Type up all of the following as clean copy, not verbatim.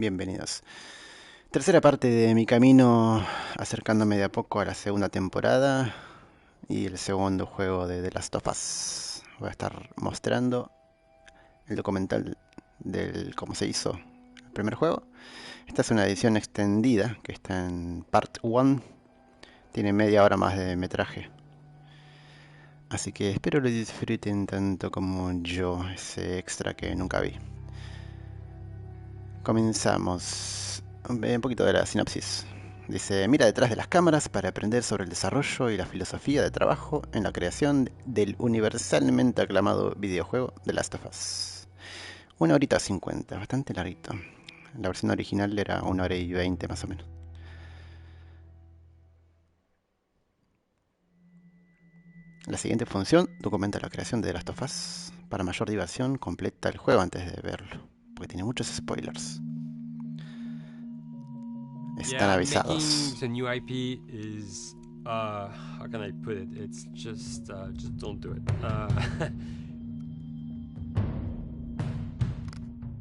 Bienvenidos. Tercera parte de mi camino acercándome de a poco a la segunda temporada y el segundo juego de The Last of Us. Voy a estar mostrando el documental del cómo se hizo el primer juego. Esta es una edición extendida que está en Part 1. Tiene media hora más de metraje. Así que espero lo disfruten tanto como yo, ese extra que nunca vi. Comenzamos. Un poquito de la sinopsis. Dice, mira detrás de las cámaras para aprender sobre el desarrollo y la filosofía de trabajo en la creación del universalmente aclamado videojuego The Last of Us. 1 horita 50, bastante larguito. La versión original era 1 hora y 20 más o menos. La siguiente función documenta la creación de The Last of Us. Para mayor diversión, completa el juego antes de verlo, porque tiene muchos spoilers. Están Making avisados. the new IP is how can I put it? It's just don't do it.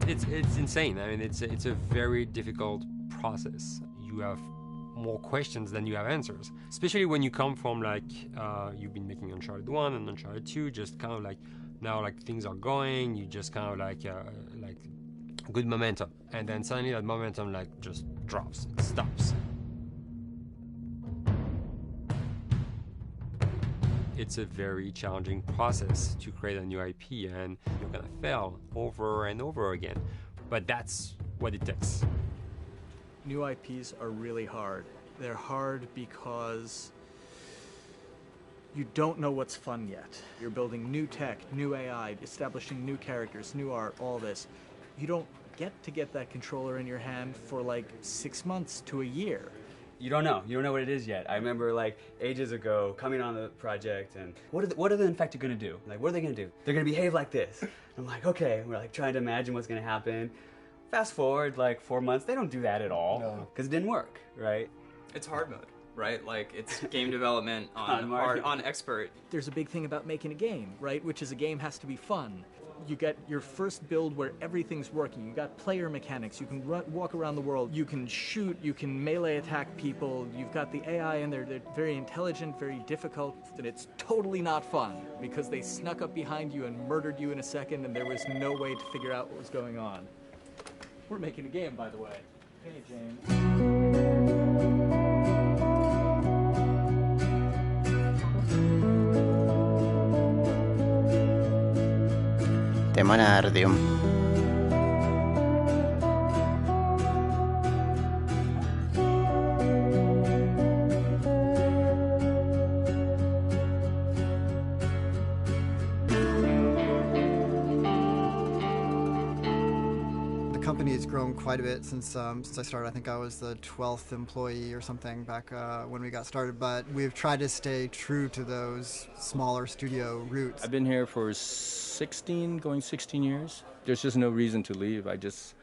It's insane. I mean, it's a very difficult process. You have more questions than you have answers, especially when you come from like you've been making Uncharted 1 and Uncharted 2, just kind of like now like things are going, you just kind of like good momentum, and then suddenly that momentum like just drops, stops. It's a very challenging process to create a new IP, and you're gonna fail over and over again, but that's what it takes. New IPs are really hard. They're hard because you don't know what's fun yet. You're building new tech, new AI, establishing new characters, new art, all this. You don't get that controller in your hand for like 6 months to a year. You don't know. You don't know what it is yet. I remember like ages ago coming on the project and what are the infected going to do? Like, what are they going to do? They're going to behave like this. I'm like, okay. We're like trying to imagine what's going to happen. Fast forward like 4 months, they don't do that at all because it didn't work, right? It's hard mode, right? Like it's game development on expert. There's a big thing about making a game, right? Which is a game has to be fun. You get your first build where everything's working. You got player mechanics. You can walk around the world. You can shoot. You can melee attack people. You've got the AI in there. They're very intelligent, very difficult. And it's totally not fun because they snuck up behind you and murdered you in a second and there was no way to figure out what was going on. We're making a game, by the way. Hey, James. Temonardium. The company has grown quite a bit since I started. I think I was the 12th employee or something back when we got started, but we've tried to stay true to those smaller studio roots. I've been here for 16 years. There's just no reason to leave. I just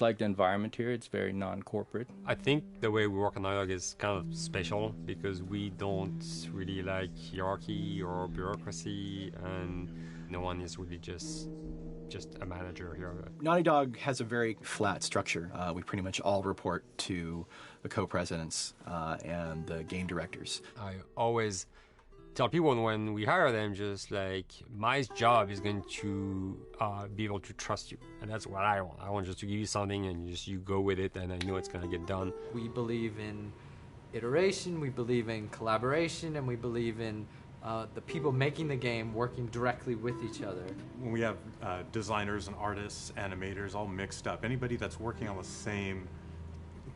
like the environment here. It's very non-corporate. I think the way we work on Dialogue is kind of special because we don't really like hierarchy or bureaucracy, and no one is really just a manager here. Naughty Dog has a very flat structure. We pretty much all report to the co-presidents and the game directors. I always tell people when we hire them, just like, my job is going to be able to trust you, and that's what I want. I want just to give you something and you go with it, and I know it's going to get done. We believe in iteration, we believe in collaboration, and we believe in the people making the game working directly with each other. When we have designers and artists, animators all mixed up, anybody that's working on the same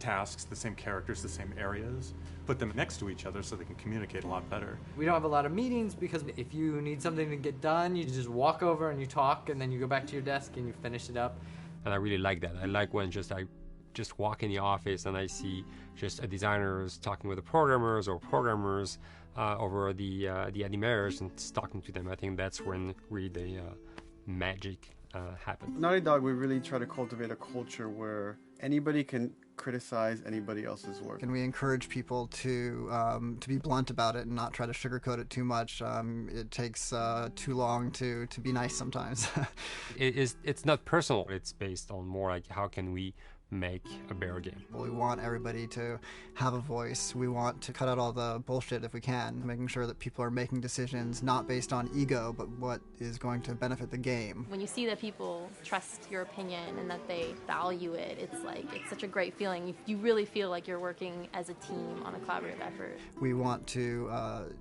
tasks, the same characters, the same areas, put them next to each other so they can communicate a lot better. We don't have a lot of meetings because if you need something to get done, you just walk over and you talk, and then you go back to your desk and you finish it up. And I really like that. I like when I just walk in the office and I see just designers talking with the programmers or programmers over the animators and talking to them. I think that's when really the magic happens. Naughty Dog, we really try to cultivate a culture where anybody can criticize anybody else's work. And we encourage people to be blunt about it and not try to sugarcoat it too much. It takes too long to be nice sometimes. It's not personal. It's based on more like how can we make a better game. We want everybody to have a voice. We want to cut out all the bullshit if we can, making sure that people are making decisions not based on ego, but what is going to benefit the game. When you see that people trust your opinion and that they value it, it's such a great feeling. You really feel like you're working as a team on a collaborative effort. We want to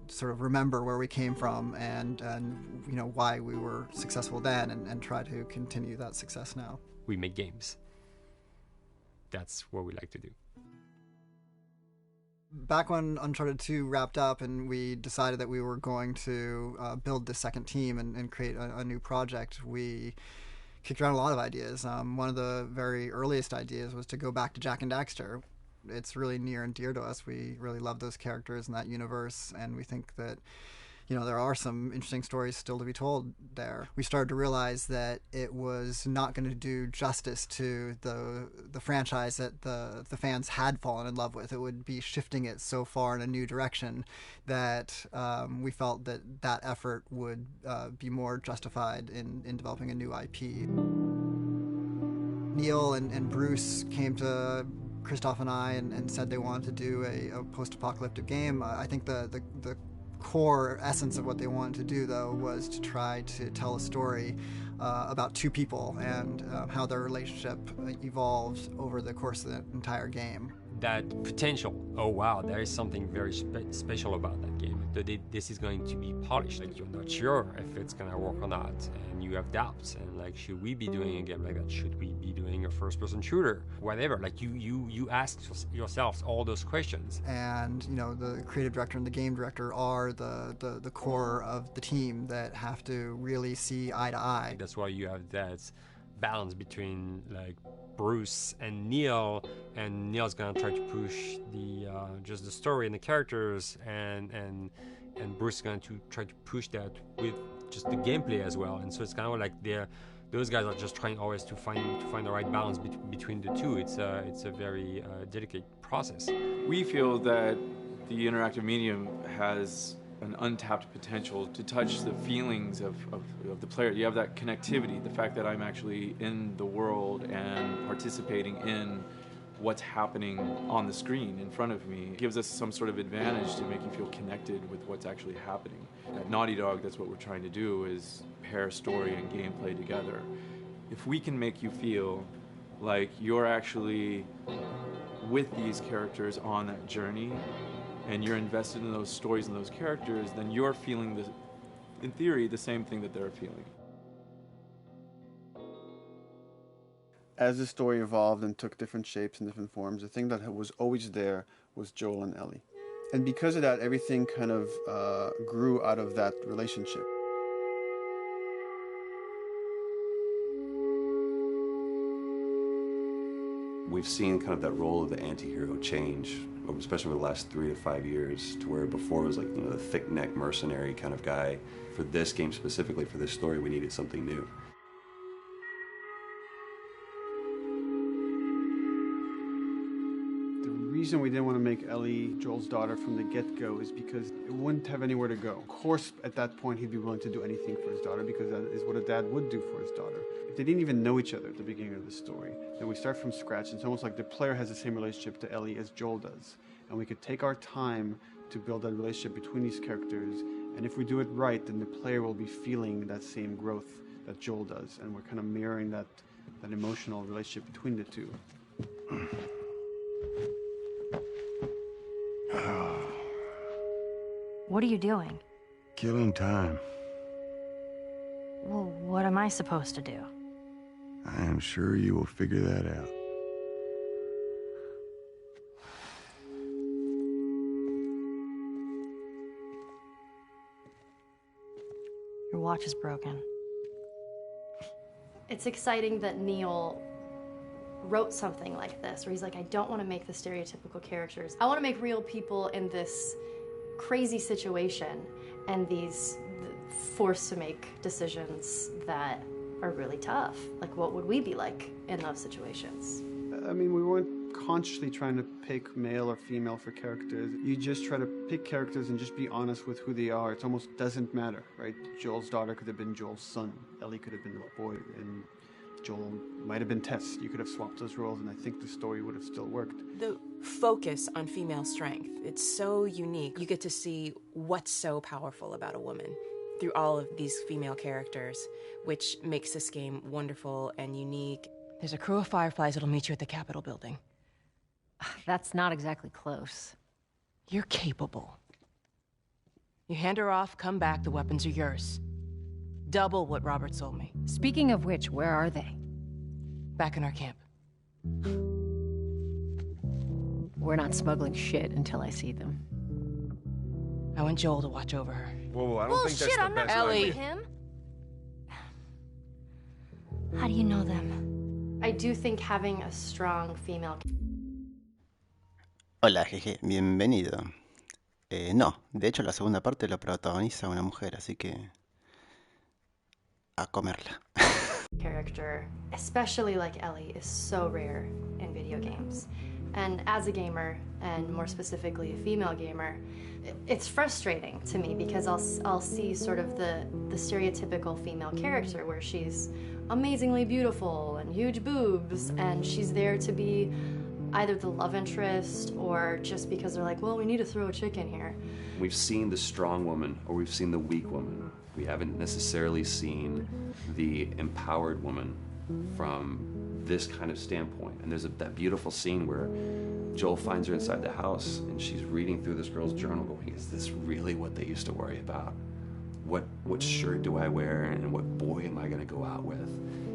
sort of remember where we came from and you know why we were successful then, and try to continue that success now. We make games. That's what we like to do. Back when Uncharted 2 wrapped up and we decided that we were going to build the second team and create a new project, we kicked around a lot of ideas. One of the very earliest ideas was to go back to Jak and Daxter. It's really near and dear to us. We really love those characters in that universe, and we think that, you know, there are some interesting stories still to be told there. We started to realize that it was not going to do justice to the franchise that the fans had fallen in love with. It would be shifting it so far in a new direction that we felt that effort would be more justified in developing a new IP. Neil and Bruce came to Christoph and I and said they wanted to do a post-apocalyptic game. I think the core essence of what they wanted to do, though, was to try to tell a story about two people and how their relationship evolves over the course of the entire game. That potential, oh wow, there is something very special about that game. This is going to be polished. Like, you're not sure if it's gonna work or not, and you have doubts. And like, should we be doing a game like that? Should we be doing a first-person shooter? Whatever. Like, you ask yourselves all those questions. And you know, the creative director and the game director are the core of the team that have to really see eye to eye. That's why you have that balance between like Bruce and Neil's gonna try to push the just the story and the characters, and Bruce is going to try to push that with just the gameplay as well. And so it's kind of like those guys are just trying always to find the right balance between the two. It's a very delicate process. We feel that the interactive medium has an untapped potential to touch the feelings of the player. You have that connectivity, the fact that I'm actually in the world and participating in what's happening on the screen in front of me. It gives us some sort of advantage to make you feel connected with what's actually happening. At Naughty Dog, that's what we're trying to do, is pair story and gameplay together. If we can make you feel like you're actually with these characters on that journey, and you're invested in those stories and those characters, then you're feeling, in theory, the same thing that they're feeling. As the story evolved and took different shapes and different forms, the thing that was always there was Joel and Ellie. And because of that, everything kind of grew out of that relationship. We've seen kind of that role of the anti-hero change, especially over the last 3 to 5 years, to where before it was like, you know, the thick-neck mercenary kind of guy. For this game specifically, for this story, we needed something new. The reason we didn't want to make Ellie Joel's daughter from the get-go is because it wouldn't have anywhere to go. Of course, at that point, he'd be willing to do anything for his daughter, because that is what a dad would do for his daughter. If they didn't even know each other at the beginning of the story, then we start from scratch. It's almost like the player has the same relationship to Ellie as Joel does. And we could take our time to build that relationship between these characters. And if we do it right, then the player will be feeling that same growth that Joel does. And we're kind of mirroring that emotional relationship between the two. What are you doing? Killing time. Well, what am I supposed to do? I am sure you will figure that out. Your watch is broken. It's exciting that Neil wrote something like this, where he's like, I don't want to make the stereotypical characters. I want to make real people in this crazy situation and these forced to make decisions that are really tough. Like, what would we be like in those situations? I mean, we weren't consciously trying to pick male or female for characters. You just try to pick characters and just be honest with who they are. It almost doesn't matter, right? Joel's daughter could have been Joel's son. Ellie could have been a boy. And Joel might have been Tess. You could have swapped those roles, and I think the story would have still worked. The focus on female strength, it's so unique. You get to see what's so powerful about a woman through all of these female characters, which makes this game wonderful and unique. There's a crew of Fireflies that'll meet you at the Capitol building. That's not exactly close. You're capable. You hand her off, come back, the weapons are yours. Double what Robert sold me. Speaking of which, where are they? Back in our camp. We're not smuggling shit until I see them. I want Joel to watch over her. Whoa, I don't think that's the best Ellie. idea. Him? How do you know them? I do think having a strong female. Hola, jeje, bienvenido. No, de hecho la segunda parte la protagoniza una mujer, así que a comerla. Character, especially like Ellie, is so rare in video games. And as a gamer, and more specifically a female gamer, it's frustrating to me because I'll see sort of the stereotypical female character where she's amazingly beautiful and huge boobs, and she's there to be either the love interest or just because they're like, well, we need to throw a chick in here. We've seen the strong woman or we've seen the weak woman. We haven't necessarily seen the empowered woman from this kind of standpoint. And there's that beautiful scene where Joel finds her inside the house and she's reading through this girl's journal going, is this really what they used to worry about? What shirt do I wear and what boy am I gonna go out with?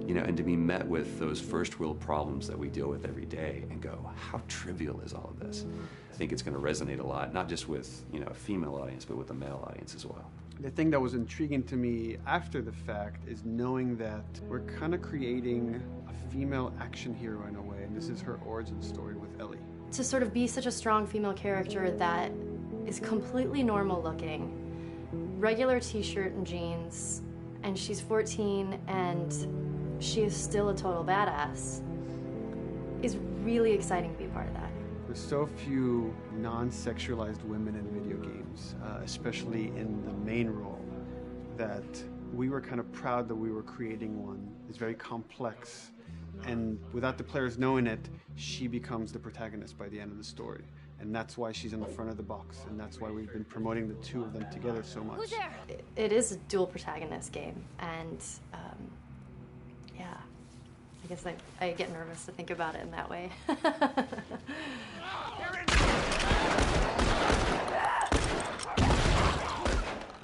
You know, and to be met with those first world problems that we deal with every day and go, how trivial is all of this? I think it's gonna resonate a lot, not just with, you know, a female audience, but with a male audience as well. The thing that was intriguing to me after the fact is knowing that we're kind of creating a female action hero in a way, and this is her origin story with Ellie. To sort of be such a strong female character that is completely normal looking, regular t-shirt and jeans, and she's 14 and she is still a total badass, is really exciting to be a part of that. There's so few non-sexualized women in video games, especially in the main role, that we were kind of proud that we were creating one. It's very complex, and without the players knowing it, she becomes the protagonist by the end of the story. And that's why she's in the front of the box, and that's why we've been promoting the two of them together so much. Who's there? It is a dual protagonist game, and yeah, I guess I get nervous to think about it in that way.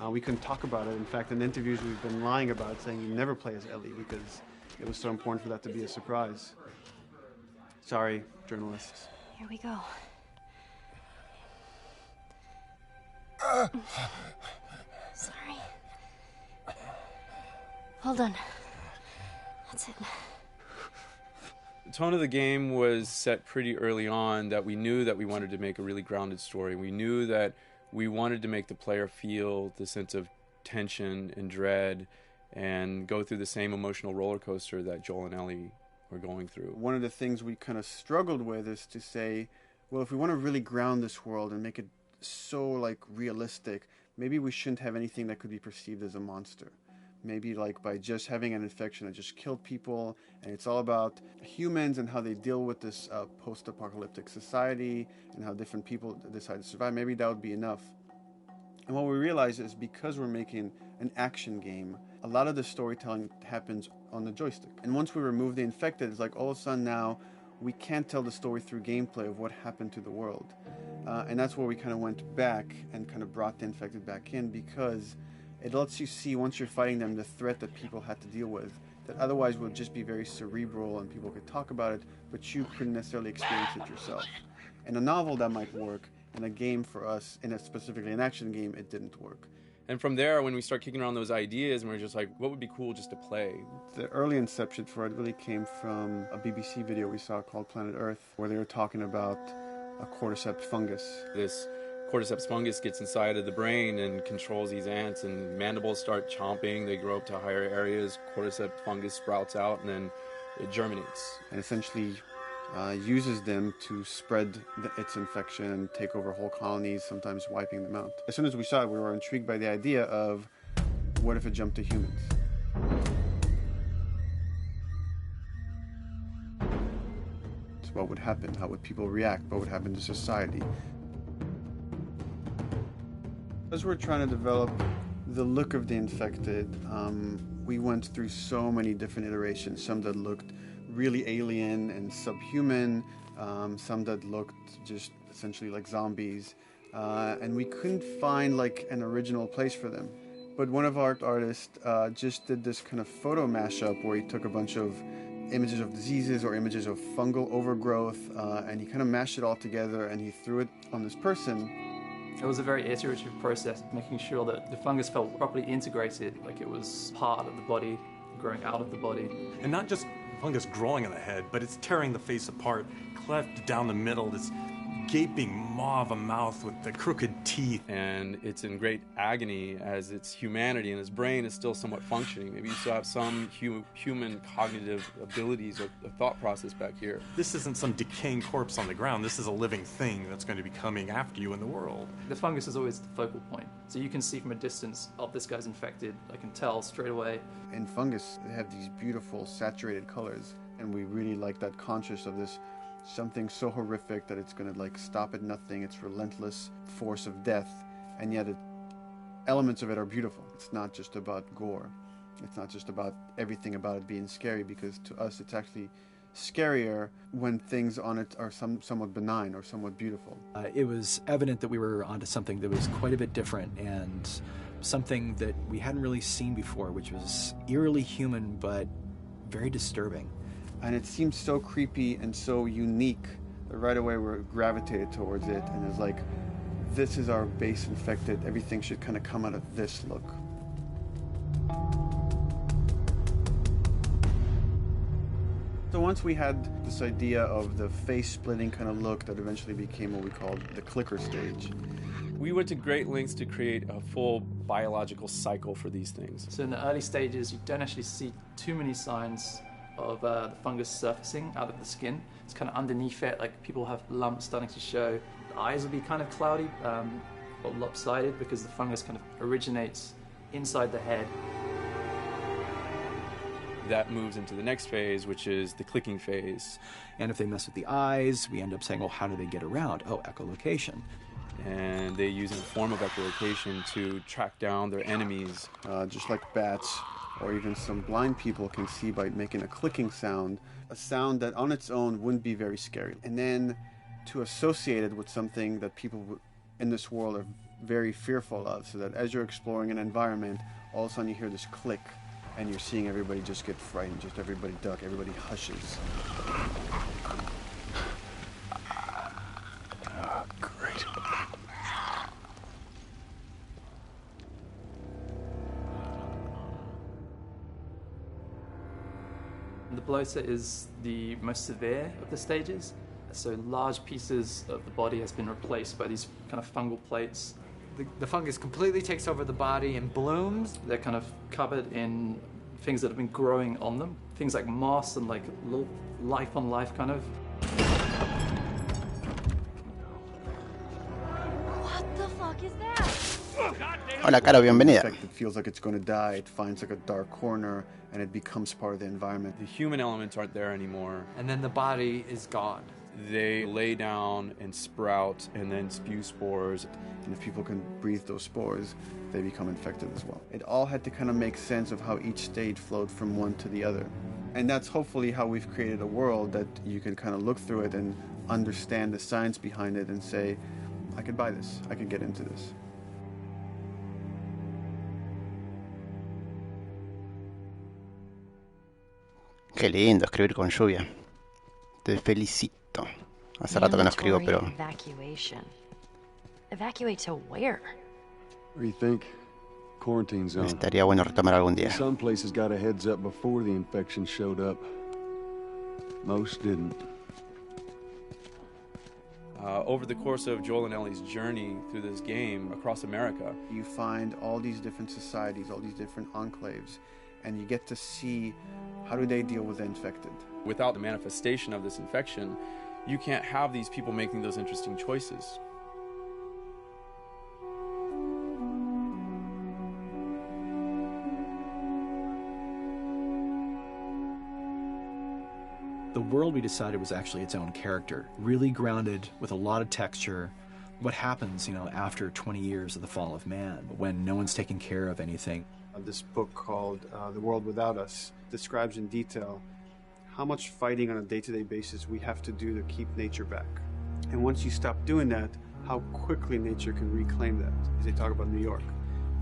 We couldn't talk about it. In fact, in interviews we've been lying about it, saying you never play as Ellie because it was so important for that to be a surprise. Sorry, journalists. Here we go. Sorry. Hold on. That's it. The tone of the game was set pretty early on that we knew that we wanted to make a really grounded story. We knew that we wanted to make the player feel the sense of tension and dread and go through the same emotional roller coaster that Joel and Ellie were going through. One of the things we kind of struggled with is to say, well, if we want to really ground this world and make it so like realistic, maybe we shouldn't have anything that could be perceived as a monster. Maybe like by just having an infection that just killed people, and it's all about humans and how they deal with this post-apocalyptic society and how different people decide to survive. Maybe that would be enough. And what we realize is because we're making an action game, a lot of the storytelling happens on the joystick. And once we remove the infected, it's like all of a sudden now we can't tell the story through gameplay of what happened to the world. And that's where we kind of went back and kind of brought the infected back in, because it lets you see, once you're fighting them, the threat that people had to deal with, that otherwise would just be very cerebral and people could talk about it, but you couldn't necessarily experience it yourself. In a novel, that might work. In a game for us, specifically an action game, it didn't work. And from there, when we start kicking around those ideas, and we're just like, what would be cool just to play? The early inception for it really came from a BBC video we saw called Planet Earth, where they were talking about a cordyceps fungus. This cordyceps fungus gets inside of the brain and controls these ants, and mandibles start chomping, they grow up to higher areas, cordyceps fungus sprouts out, and then it germinates. And essentially uses them to spread its infection and take over whole colonies, sometimes wiping them out. As soon as we saw it, we were intrigued by the idea of, what if it jumped to humans? What would happen? How would people react? What would happen to society? As we're trying to develop the look of the infected, we went through so many different iterations. Some that looked really alien and subhuman, some that looked just essentially like zombies, and we couldn't find like an original place for them. But one of our artists just did this kind of photo mashup where he took a bunch of images of diseases or images of fungal overgrowth, and he kind of mashed it all together and he threw it on this person. It was a very iterative process, making sure that the fungus felt properly integrated, like it was part of the body, growing out of the body. And not just fungus growing on the head, but it's tearing the face apart, cleft down the middle, this gaping maw of a mouth with the crooked teeth. And it's in great agony as its humanity and its brain is still somewhat functioning. Maybe you still have some human cognitive abilities or thought process back here. This isn't some decaying corpse on the ground. This is a living thing that's going to be coming after you in the world. The fungus is always the focal point. So you can see from a distance, oh, this guy's infected. I can tell straight away. In fungus, they have these beautiful saturated colors, and we really like that conscious of this something so horrific that it's going to like stop at nothing. It's relentless force of death, and yet elements of it are beautiful. It's not just about gore. It's not just about everything about it being scary, because to us it's actually scarier when things on it are somewhat benign or somewhat beautiful. It was evident that we were onto something that was quite a bit different and something that we hadn't really seen before, which was eerily human but very disturbing. And it seemed so creepy and so unique that right away we gravitated towards it, and it's like, this is our base infected. Everything should kind of come out of this look. So once we had this idea of the face-splitting kind of look that eventually became what we called the clicker stage. We went to great lengths to create a full biological cycle for these things. So in the early stages, you don't actually see too many signs of the fungus surfacing out of the skin. It's kind of underneath it, like people have lumps starting to show. The eyes will be kind of cloudy or lopsided because the fungus kind of originates inside the head. That moves into the next phase, which is the clicking phase. And if they mess with the eyes, we end up saying, well, how do they get around? Oh, echolocation. And they use a form of echolocation to track down their enemies. Just like bats, or even some blind people can see by making a clicking sound, a sound that on its own wouldn't be very scary. And then to associate it with something that people in this world are very fearful of, so that as you're exploring an environment, all of a sudden you hear this click, and you're seeing everybody just get frightened, just everybody duck, everybody hushes. Oh, great. The bloater is the most severe of the stages. So large pieces of the body has been replaced by these kind of fungal plates. The fungus completely takes over the body and blooms. They're kind of covered in things that have been growing on them. Things like moss and like little life on life kind of. What the fuck is that? Hola, Caro, bienvenida. It feels like it's going to die. It finds like a dark corner, and it becomes part of the environment. The human elements aren't there anymore. And then the body is gone. They lay down and sprout and then spew spores. And if people can breathe those spores, they become infected as well. It all had to kind of make sense of how each stage flowed from one to the other. And that's hopefully how we've created a world that you can kind of look through it and understand the science behind it and say, I could buy this, I could get into this. Qué lindo escribir con lluvia. Te felicito. Hace rato que no escribo, pero Evacuation. Evacuate to where? What do you think? Quarantine zone. estaría bueno retomar algún día. Some places got a heads up before the infection showed up. Most didn't. Over the course of Joel and Ellie's journey through this game across America, you find all these different societies, all these different enclaves, and you get to see how do they deal with the infected. Without the manifestation of this infection, you can't have these people making those interesting choices. The world we decided was actually its own character, really grounded with a lot of texture. What happens, after 20 years of the fall of man, when no one's taking care of anything. This book called The World Without Us describes in detail how much fighting on a day-to-day basis we have to do to keep nature back. And once you stop doing that, how quickly nature can reclaim that. They talk about New York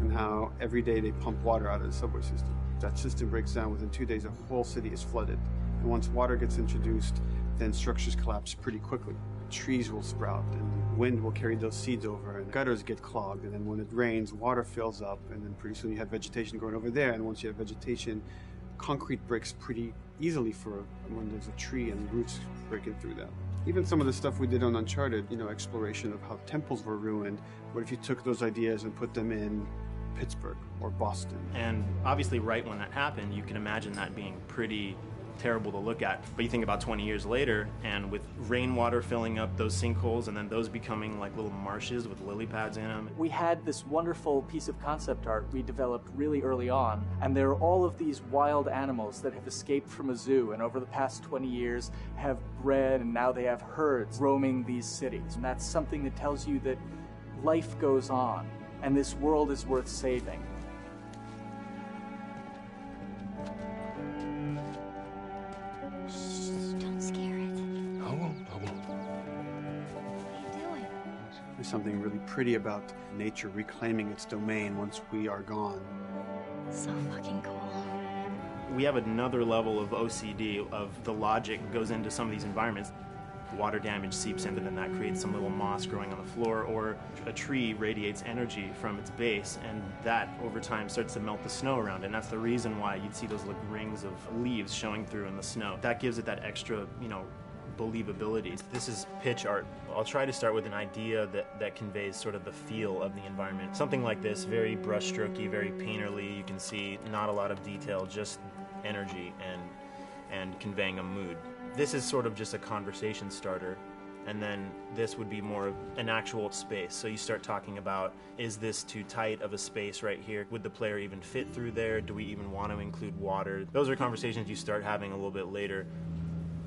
and how every day they pump water out of the subway system. That system breaks down within 2 days, a whole city is flooded. And once water gets introduced, then structures collapse pretty quickly. Trees will sprout, and wind will carry those seeds over, and gutters get clogged, and then when it rains, water fills up, and then pretty soon you have vegetation growing over there, and once you have vegetation, concrete breaks pretty easily for when there's a tree and roots breaking through that. Even some of the stuff we did on Uncharted, exploration of how temples were ruined, what if you took those ideas and put them in Pittsburgh or Boston? And obviously right when that happened, you can imagine that being pretty terrible to look at. But you think about 20 years later, and with rainwater filling up those sinkholes and then those becoming like little marshes with lily pads in them. We had this wonderful piece of concept art we developed really early on, and there are all of these wild animals that have escaped from a zoo and over the past 20 years have bred, and now they have herds roaming these cities. And that's something that tells you that life goes on and this world is worth saving. There's something really pretty about nature reclaiming its domain once we are gone. So fucking cool. We have another level of OCD of the logic goes into some of these environments. Water damage seeps in, and then that creates some little moss growing on the floor, or a tree radiates energy from its base, and that over time starts to melt the snow around, and that's the reason why you'd see those like rings of leaves showing through in the snow. That gives it that extra, believability. This is pitch art. I'll try to start with an idea that conveys sort of the feel of the environment. Something like this, very brushstrokey, very painterly. You can see not a lot of detail, just energy and conveying a mood. This is sort of just a conversation starter, and then this would be more of an actual space. So you start talking about, is this too tight of a space right here? Would the player even fit through there? Do we even want to include water? Those are conversations you start having a little bit later.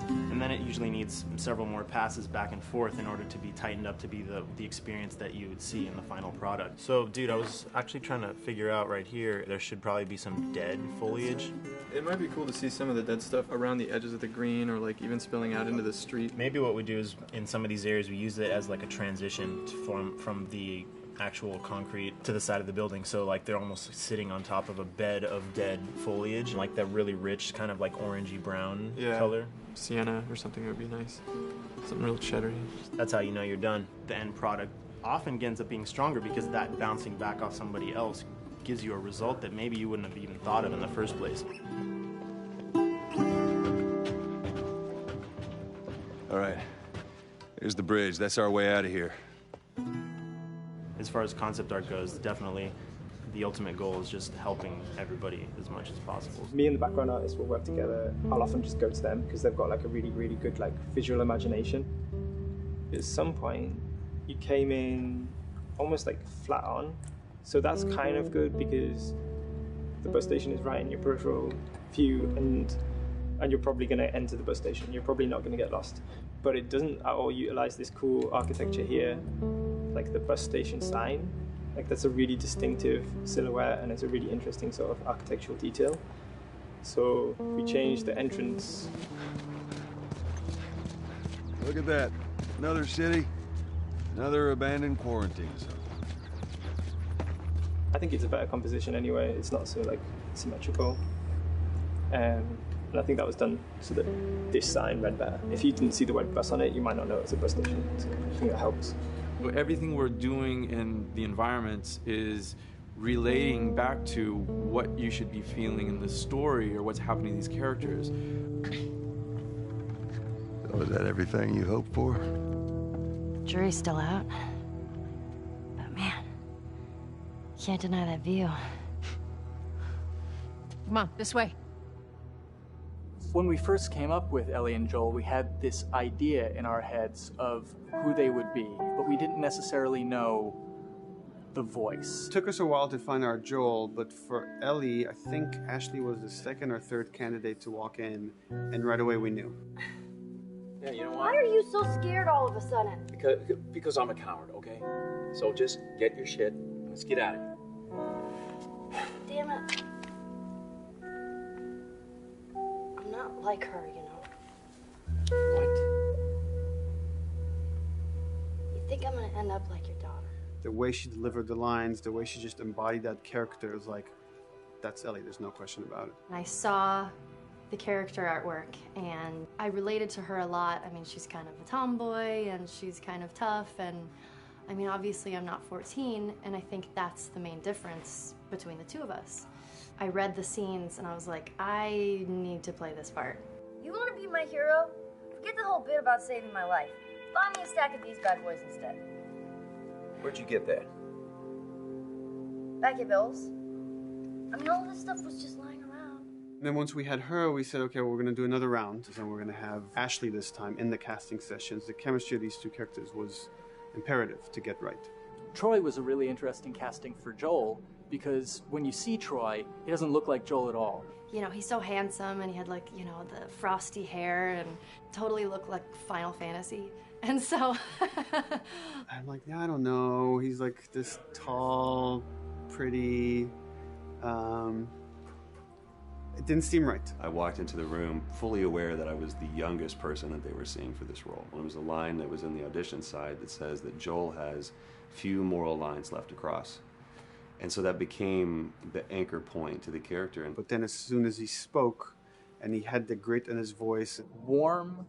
And then it usually needs several more passes back and forth in order to be tightened up to be the experience that you would see in the final product. So, dude, I was actually trying to figure out right here, there should probably be some dead foliage. It might be cool to see some of the dead stuff around the edges of the green, or like even spilling out into the street. Maybe what we do is, in some of these areas, we use it as like a transition from the actual concrete to the side of the building, so like they're almost sitting on top of a bed of dead foliage, like that really rich kind of like orangey brown color. Sienna or something would be nice. Something real cheddary. That's how you know you're done. The end product often ends up being stronger because that bouncing back off somebody else gives you a result that maybe you wouldn't have even thought of in the first place. All right, here's the bridge. That's our way out of here. As far as concept art goes, definitely the ultimate goal is just helping everybody as much as possible. Me and the background artist will work together. I'll often just go to them because they've got like a really, really good like visual imagination. At some point, you came in almost like flat on. So that's kind of good because the bus station is right in your peripheral view, and you're probably going to enter the bus station. You're probably not going to get lost. But it doesn't at all utilize this cool architecture here, like the bus station sign. Like that's a really distinctive silhouette, and it's a really interesting sort of architectural detail. So we changed the entrance. Look at that. Another city, another abandoned quarantine zone. I think it's a better composition anyway. It's not so like symmetrical. And I think that was done so that this sign read better. If you didn't see the word bus on it, you might not know it's a bus station. So I think that helps. Everything we're doing in the environments is relating back to what you should be feeling in the story or what's happening to these characters. So is that everything you hoped for? Jury's still out. But man, can't deny that view. Come on, this way. When we first came up with Ellie and Joel, we had this idea in our heads of who they would be, but we didn't necessarily know the voice. It took us a while to find our Joel, but for Ellie, I think Ashley was the second or third candidate to walk in, and right away we knew. Yeah, you know Why what? are you so scared all of a sudden? Because I'm a coward, okay? So just get your shit and let's get out of here. Damn it. I'm not like her, you know. What? You think I'm gonna end up like your daughter? The way she delivered the lines, the way she just embodied that character is like, that's Ellie, there's no question about it. I saw the character artwork and I related to her a lot. I mean, she's kind of a tomboy and she's kind of tough, and I mean, obviously I'm not 14, and I think that's the main difference between the two of us. I read the scenes and I was like, I need to play this part. You wanna be my hero? Forget the whole bit about saving my life. Buy me a stack of these bad boys instead. Where'd you get that? Back at Bill's. I mean, all this stuff was just lying around. And then once we had her, we said, okay, we're going to do another round, and we're going to have Ashley this time in the casting sessions. The chemistry of these two characters was imperative to get right. Troy was a really interesting casting for Joel, because when you see Troy, he doesn't look like Joel at all. You know, he's so handsome and he had like, you know, the frosty hair and totally looked like Final Fantasy. And so I'm like, yeah, I don't know. He's like this tall, pretty. It didn't seem right. I walked into the room fully aware that I was the youngest person that they were seeing for this role. There was a line that was in the audition side that says that Joel has few moral lines left to cross. And so that became the anchor point to the character. But then as soon as he spoke, and he had the grit in his voice. Warm,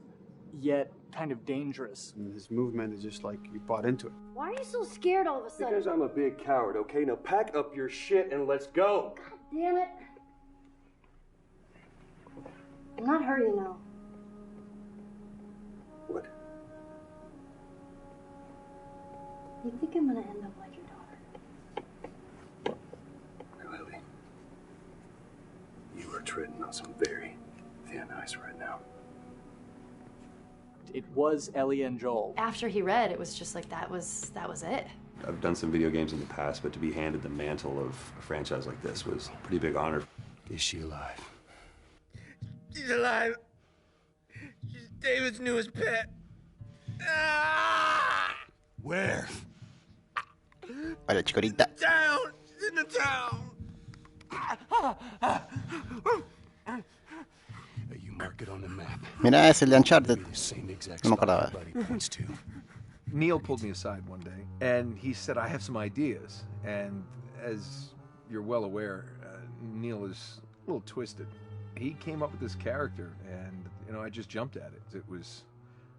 yet kind of dangerous. And his movement is just like, you bought into it. Why are you so scared all of a sudden? Because I'm a big coward, okay? Now pack up your shit and let's go. God damn it. I'm not her, you know. What? You think I'm gonna end up like your daughter? Lily, you are treading on some very thin ice right now. It was Ellie and Joel. after he read, it was just like that was it. I've done some video games in the past, but to be handed the mantle of a franchise like this was a pretty big honor. Is she alive? She's alive. She's David's newest pet. Ah! Where? Hola, chicorita. Town. She's in the town. You mark it on the map. Mirá, es el de Uncharted. Same exact No me spot acordaba. everybody points to. Neil pulled me aside one day, and he said, I have some ideas. And as you're well aware, Neil is a little twisted. He came up with this character, and, I just jumped at it. It was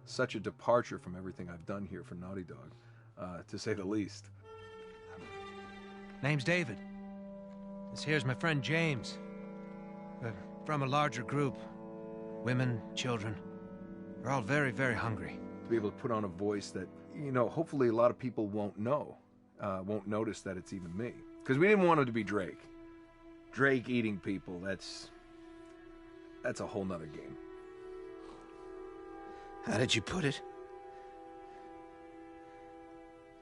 such a departure from everything I've done here for Naughty Dog, to say the least. Name's David. This here's my friend James. We're from a larger group. Women, children. We're all very, very hungry. To be able to put on a voice that, hopefully a lot of people won't know, won't notice that it's even me. Because we didn't want him to be Drake. Drake eating people, that's a whole nother game. How did you put it?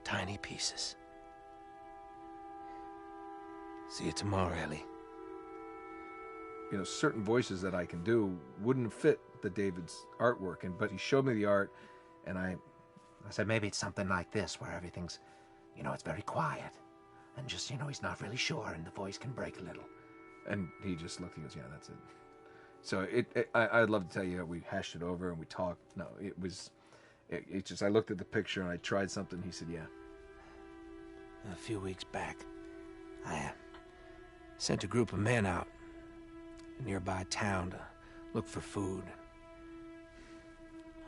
Tiny pieces. See you tomorrow, Ellie. Certain voices that I can do wouldn't fit the David's artwork, but he showed me the art, and I said maybe it's something like this, where everything's, it's very quiet. And just, he's not really sure, and the voice can break a little. And he just looked, he goes, yeah, that's it. So I'd love to tell you, we hashed it over and we talked. No, it just, I looked at the picture and I tried something. He said, yeah. A few weeks back, I sent a group of men out a nearby town to look for food.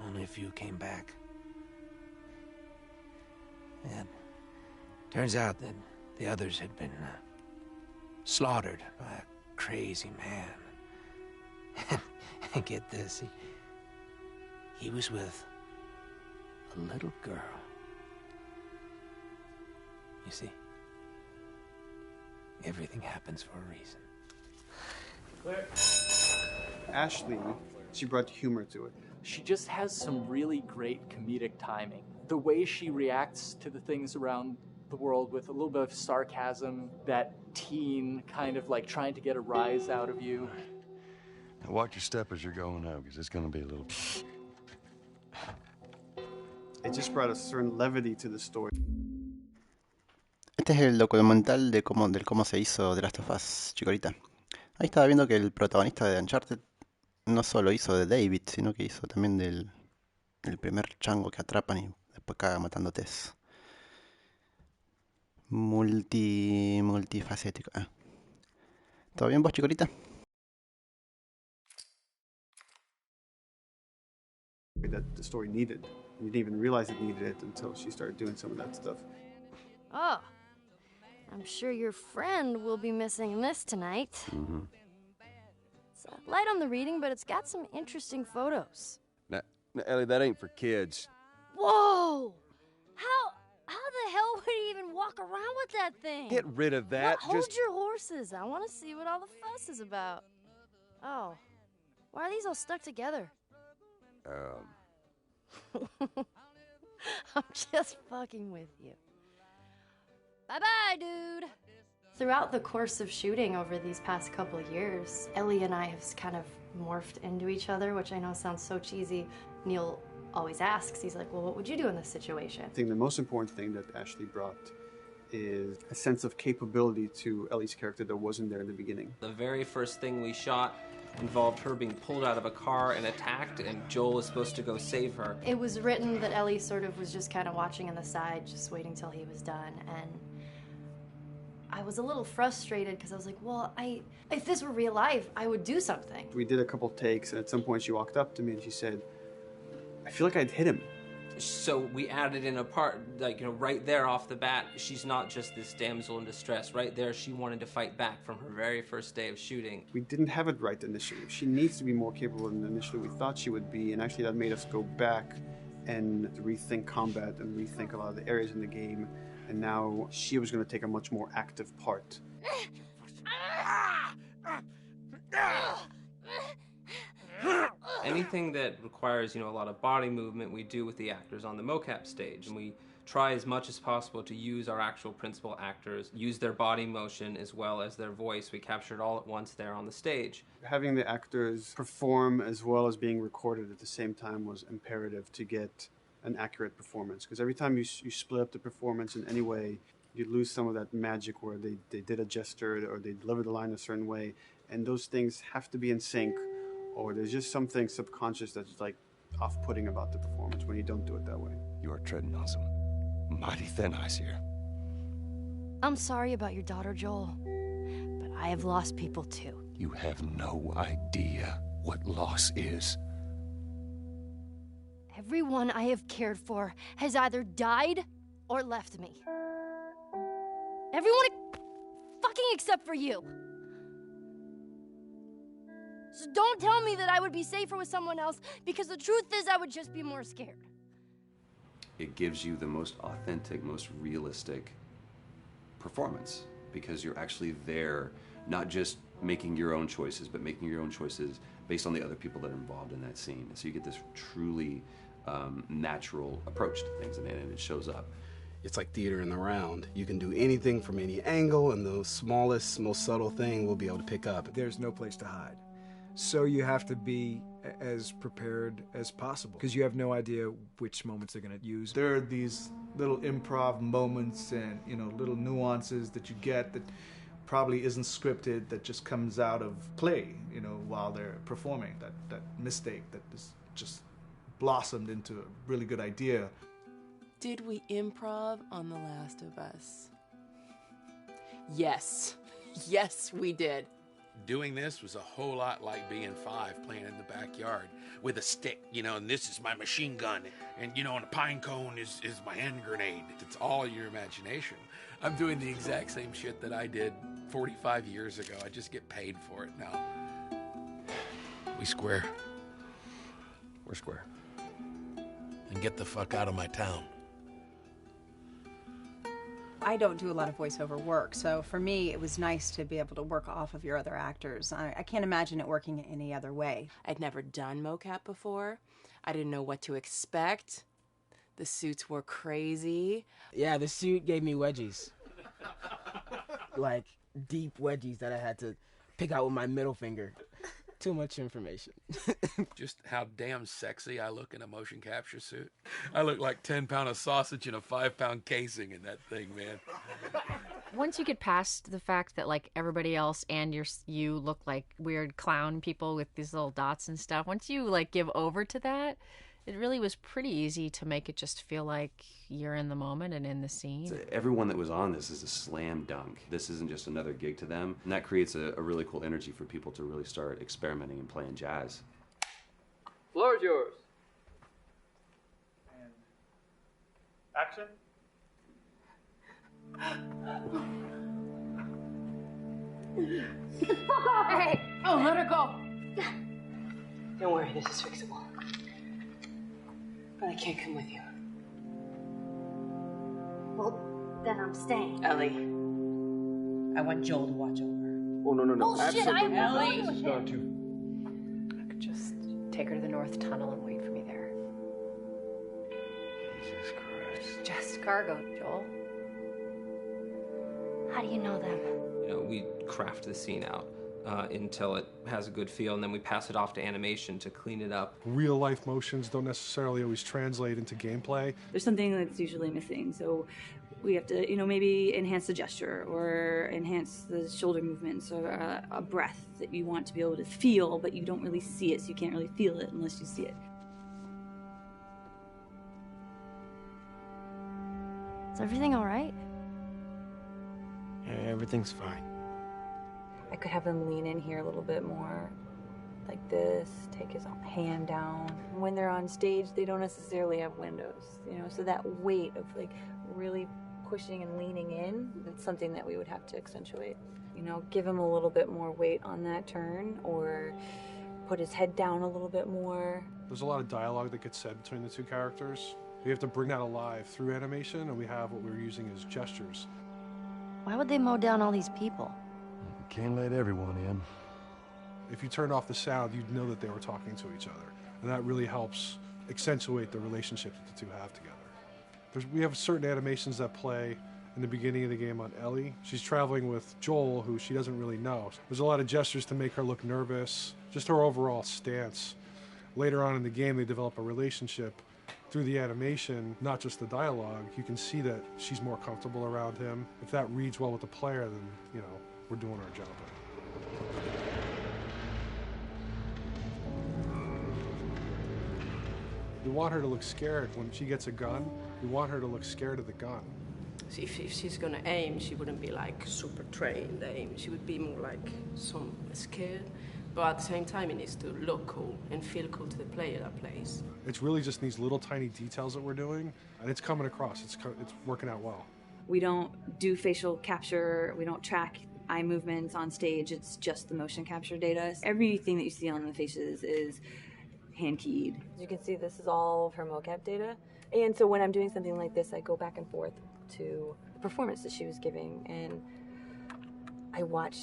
Only a few came back. And turns out that the others had been slaughtered by a crazy man. And get this, he was with a little girl. You see, everything happens for a reason. Ashley, she brought humor to it. She just has some really great comedic timing. The way she reacts to the things around the world with a little bit of sarcasm, that teen kind of like trying to get a rise out of you. Now watch your step as you're going out, because it's going to be a little... It just brought a certain levity to the story. Este es el documental de del cómo se hizo The Last of Us, Chicorita. Ahí estaba viendo que el protagonista de Uncharted no solo hizo de David, sino que hizo también del primer chango que atrapan y después caga matando Tess. Multifacético. ¿Todo bien vos, Chicorita? That the story needed. You didn't even realize it needed it until she started doing some of that stuff. Oh, I'm sure your friend will be missing this tonight. Mm-hmm. It's light on the reading, but it's got some interesting photos. Now, Ellie, that ain't for kids. Whoa! How the hell would he even walk around with that thing? Get rid of that. Hold your horses. I want to see what all the fuss is about. Oh, why are these all stuck together? I'm just fucking with you. Bye-bye, dude. Throughout the course of shooting over these past couple of years, Ellie and I have kind of morphed into each other, which I know sounds so cheesy. Neil always asks, he's like, well, what would you do in this situation? I think the most important thing that Ashley brought is a sense of capability to Ellie's character that wasn't there in the beginning. The very first thing we shot involved her being pulled out of a car and attacked, and Joel was supposed to go save her. It was written that Ellie sort of was just kind of watching on the side, just waiting till he was done, and I was a little frustrated because I was like, well, if this were real life, I would do something. We did a couple takes, and at some point she walked up to me and she said, I feel like I'd hit him. So we added in a part, like, right there off the bat, she's not just this damsel in distress. Right there, she wanted to fight back from her very first day of shooting. We didn't have it right initially. She needs to be more capable than initially we thought she would be, and actually that made us go back and rethink combat and rethink a lot of the areas in the game, and now she was going to take a much more active part. Anything that requires, a lot of body movement, we do with the actors on the mocap stage. And we try as much as possible to use our actual principal actors, use their body motion as well as their voice. We capture it all at once there on the stage. Having the actors perform as well as being recorded at the same time was imperative to get an accurate performance. Because every time you split up the performance in any way, you lose some of that magic where they did a gesture or they delivered the line a certain way. And those things have to be in sync, or there's just something subconscious that's like off-putting about the performance when you don't do it that way. You are treading on some mighty thin ice here. I'm sorry about your daughter, Joel, but I have lost people too. You have no idea what loss is. Everyone I have cared for has either died or left me. Everyone fucking except for you. So don't tell me that I would be safer with someone else, because the truth is I would just be more scared. It gives you the most authentic, most realistic performance, because you're actually there, not just making your own choices, but making your own choices based on the other people that are involved in that scene. So you get this truly natural approach to things, and it shows up. It's like theater in the round. You can do anything from any angle, and the smallest, most subtle thing we'll be able to pick up. There's no place to hide. So you have to be as prepared as possible, because you have no idea which moments they're going to use. There are these little improv moments and, little nuances that you get that probably isn't scripted, that just comes out of play, while they're performing. That mistake that is just blossomed into a really good idea. Did we improv on The Last of Us? Yes. Yes, we did. Doing this was a whole lot like being 5 playing in the backyard with a stick, and this is my machine gun, and, and a pine cone is my hand grenade. It's all your imagination. I'm doing the exact same shit that I did 45 years ago. I just get paid for it now. We square. We're square. And get the fuck out of my town. I don't do a lot of voiceover work, so for me it was nice to be able to work off of your other actors. I can't imagine it working any other way. I'd never done mocap before. I didn't know what to expect. The suits were crazy. Yeah, the suit gave me wedgies. Like, deep wedgies that I had to pick out with my middle finger. Too much information. Just how damn sexy I look in a motion capture suit. I look like 10-pound of sausage in a 5-pound casing in that thing, man. Once you get past the fact that like everybody else and you look like weird clown people with these little dots and stuff, once you like give over to that, it really was pretty easy to make it just feel like you're in the moment and in the scene. Everyone that was on this is a slam dunk. This isn't just another gig to them. And that creates a really cool energy for people to really start experimenting and playing jazz. Floor is yours. And action. Hey! Oh, let her go! Don't worry, this is fixable. But I can't come with you. Well, then I'm staying. Ellie, I want Joel to watch over her. Oh, no. Bullshit, I'm Ellie! with Star him. 2. I could just take her to the North Tunnel and wait for me there. Jesus Christ. Just cargo, Joel. How do you know them? You know, we craft the scene out until it has a good feel, and then we pass it off to animation to clean it up. Real life motions don't necessarily always translate into gameplay. There's something that's usually missing, so we have to, maybe enhance the gesture or enhance the shoulder movements or a breath that you want to be able to feel, but you don't really see it, so you can't really feel it unless you see it. Is everything all right? Yeah, everything's fine. I could have him lean in here a little bit more, like this, take his hand down. When they're on stage, they don't necessarily have windows, so that weight of like really pushing and leaning in, it's something that we would have to accentuate. Give him a little bit more weight on that turn, or put his head down a little bit more. There's a lot of dialogue that gets said between the two characters. We have to bring that alive through animation, and we have what we're using as gestures. Why would they mow down all these people? Can't let everyone in. If you turned off the sound, you'd know that they were talking to each other. And that really helps accentuate the relationship that the two have together. We have certain animations that play in the beginning of the game on Ellie. She's traveling with Joel, who she doesn't really know. There's a lot of gestures to make her look nervous, just her overall stance. Later on in the game, they develop a relationship through the animation, not just the dialogue. You can see that she's more comfortable around him. If that reads well with the player, then, we're doing our job. We want her to look scared when she gets a gun. We want her to look scared of the gun. So if she's gonna aim, she wouldn't be like super trained aim. She would be more like some scared. But at the same time, it needs to look cool and feel cool to the player that plays. It's really just these little tiny details that we're doing, and it's coming across. It's working out well. We don't do facial capture, we don't track eye movements on stage, it's just the motion capture data. Everything that you see on the faces is hand keyed. As you can see, this is all of her mocap data. And so when I'm doing something like this, I go back and forth to the performance that she was giving, and I watch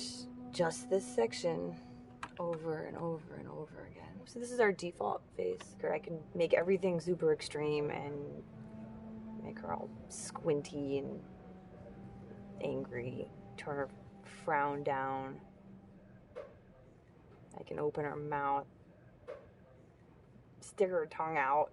just this section over and over and over again. So this is our default face, where I can make everything super extreme and make her all squinty and angry, turn her frown down. I can open her mouth, stick her tongue out.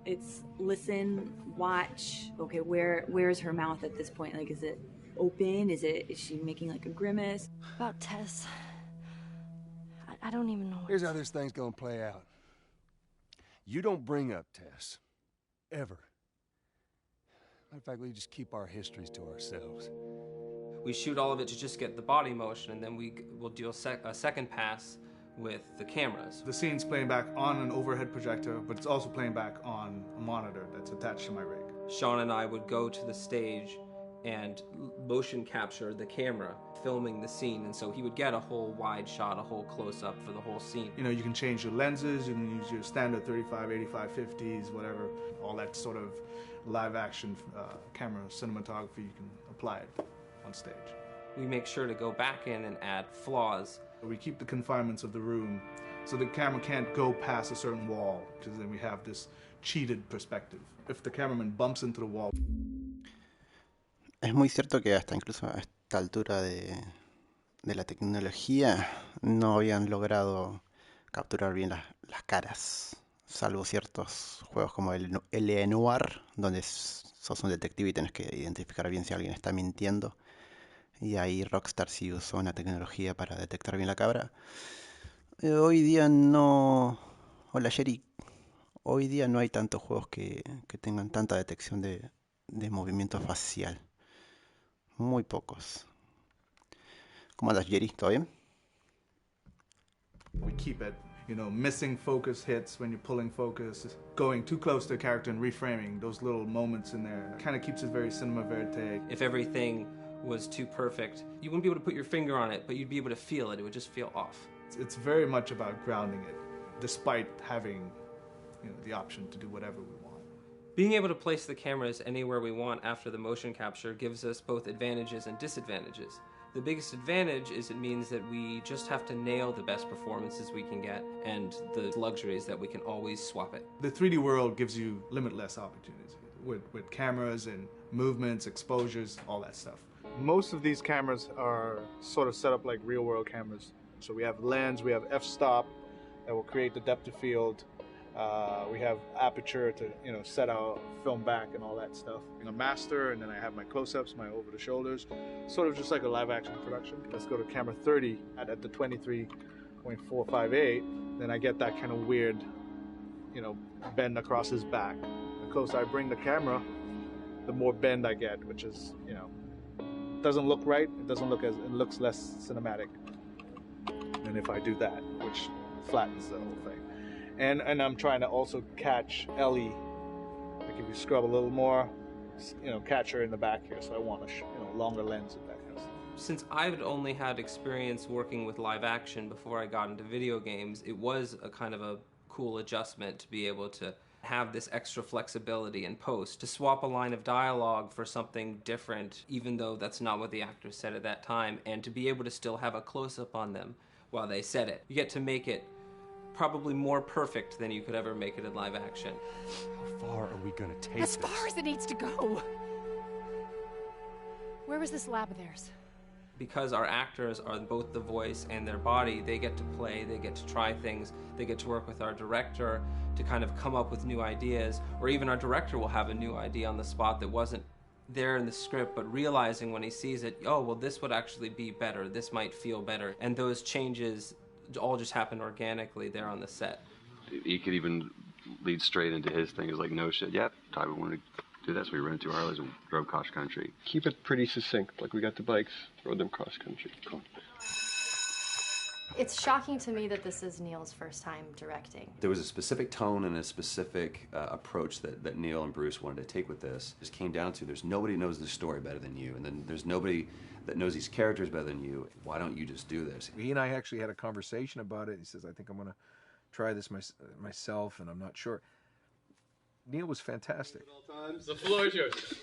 It's listen, watch. Okay, where's her mouth at this point? Like, is it open? Is she making like a grimace? About Tess, I don't even know. Here's how this thing's gonna play out. You don't bring up Tess. Ever. Matter of fact, we just keep our histories to ourselves. We shoot all of it to just get the body motion, and then we'll do a second pass with the cameras. The scene's playing back on an overhead projector, but it's also playing back on a monitor that's attached to my rig. Sean and I would go to the stage and motion capture the camera, filming the scene, and so he would get a whole wide shot, a whole close-up for the whole scene. You can change your lenses, you can use your standard 35, 85, 50s, whatever, all that sort of live action camera cinematography, you can apply it on stage. We make sure to go back in and add flaws. We keep the confinements of the room So the camera can't go past a certain wall, because then we have this cheated perspective. If the cameraman bumps into the wall. Es muy cierto que hasta incluso a esta altura de la tecnología no habían logrado capturar bien las caras, salvo ciertos juegos como el L.A. Noir, donde sos un detective y tenés que identificar bien si alguien está mintiendo. Y ahí Rockstar sí usó una tecnología para detectar bien la cara. Hoy día no... Hola Jerry. Hoy día no hay tantos juegos que tengan tanta detección de movimiento facial. Muy pocos. ¿Cómo andas, Jerry? ¿Todo bien? We keep it, missing focus hits when you're pulling focus, going too close to a character and reframing those little moments in there. Kind of keeps it very cinema verite. If everything was too perfect, you wouldn't be able to put your finger on it, but you'd be able to feel it. It would just feel off. It's very much about grounding it, despite having the option to do whatever we want. Being able to place the cameras anywhere we want after the motion capture gives us both advantages and disadvantages. The biggest advantage is it means that we just have to nail the best performances we can get, and the luxury is that we can always swap it. The 3D world gives you limitless opportunities with cameras and movements, exposures, all that stuff. Most of these cameras are sort of set up like real-world cameras. So we have lens, we have f-stop that will create the depth of field. We have aperture to set our film back and all that stuff. A master, and then I have my close-ups, my over-the-shoulders, sort of just like a live-action production. Let's go to camera 30 at the 23.458. Then I get that kind of weird, bend across his back. The closer I bring the camera, the more bend I get, which is doesn't look right. It looks less cinematic than if I do that, which flattens the whole thing. And I'm trying to also catch Ellie. Like if you scrub a little more, catch her in the back here. So I want a longer lens and that kind of stuff. Since I've only had experience working with live action before I got into video games, it was a kind of a cool adjustment to be able to have this extra flexibility in post, to swap a line of dialogue for something different, even though that's not what the actors said at that time, and to be able to still have a close-up on them while they said it. You get to make it probably more perfect than you could ever make it in live action. How far are we gonna take As far as it needs to go. Where was this lab of theirs? Because our actors are both the voice and their body, they get to play, they get to try things, they get to work with our director to kind of come up with new ideas, or even our director will have a new idea on the spot that wasn't there in the script, but realizing when he sees it, oh, well, this would actually be better, this might feel better. And those changes all just happen organically there on the set. He could even lead straight into his thing. It's like, no shit, yep, Ty, we wanted to do that, so we rented 2 Harleys and drove cross country. Keep it pretty succinct, like we got the bikes, rode them cross country. Cool. It's shocking to me that this is Neil's first time directing. There was a specific tone and a specific approach that Neil and Bruce wanted to take with this. It just came down to there's nobody who knows the story better than you, and then there's nobody that knows these characters better than you. Why don't you just do this? He and I actually had a conversation about it. He says, I think I'm going to try this myself, and I'm not sure. Neil was fantastic. The floor is yours.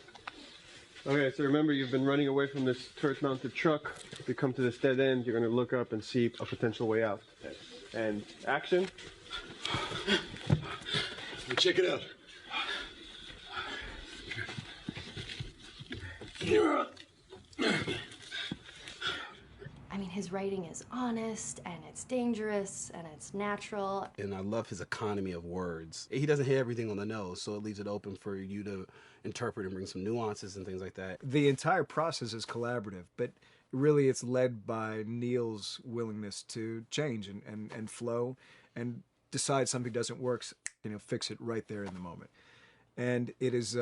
Okay, so remember, you've been running away from this turret-mounted truck. If you come to this dead end, you're going to look up and see a potential way out. And action. Check it out. I mean, his writing is honest, and it's dangerous, and it's natural. And I love his economy of words. He doesn't hit everything on the nose, so it leaves it open for you to interpret and bring some nuances and things like that. The entire process is collaborative, but really it's led by Neil's willingness to change and flow and decide something doesn't work, fix it right there in the moment. And it is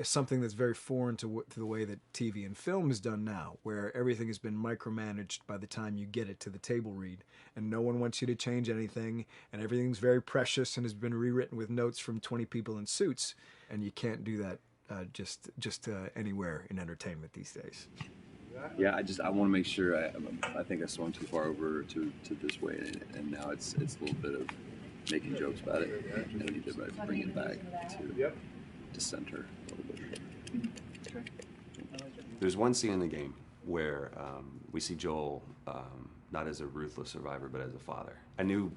something that's very foreign to the way that TV and film is done now, where everything has been micromanaged by the time you get it to the table read, and no one wants you to change anything, and everything's very precious and has been rewritten with notes from 20 people in suits, and you can't do that just anywhere in entertainment these days. Yeah, I want to make sure. I think I swung too far over to this way, and now it's a little bit of making jokes about it, and I need to bring it back to center a little bit. There's one scene in the game where we see Joel not as a ruthless survivor, but as a father. I knew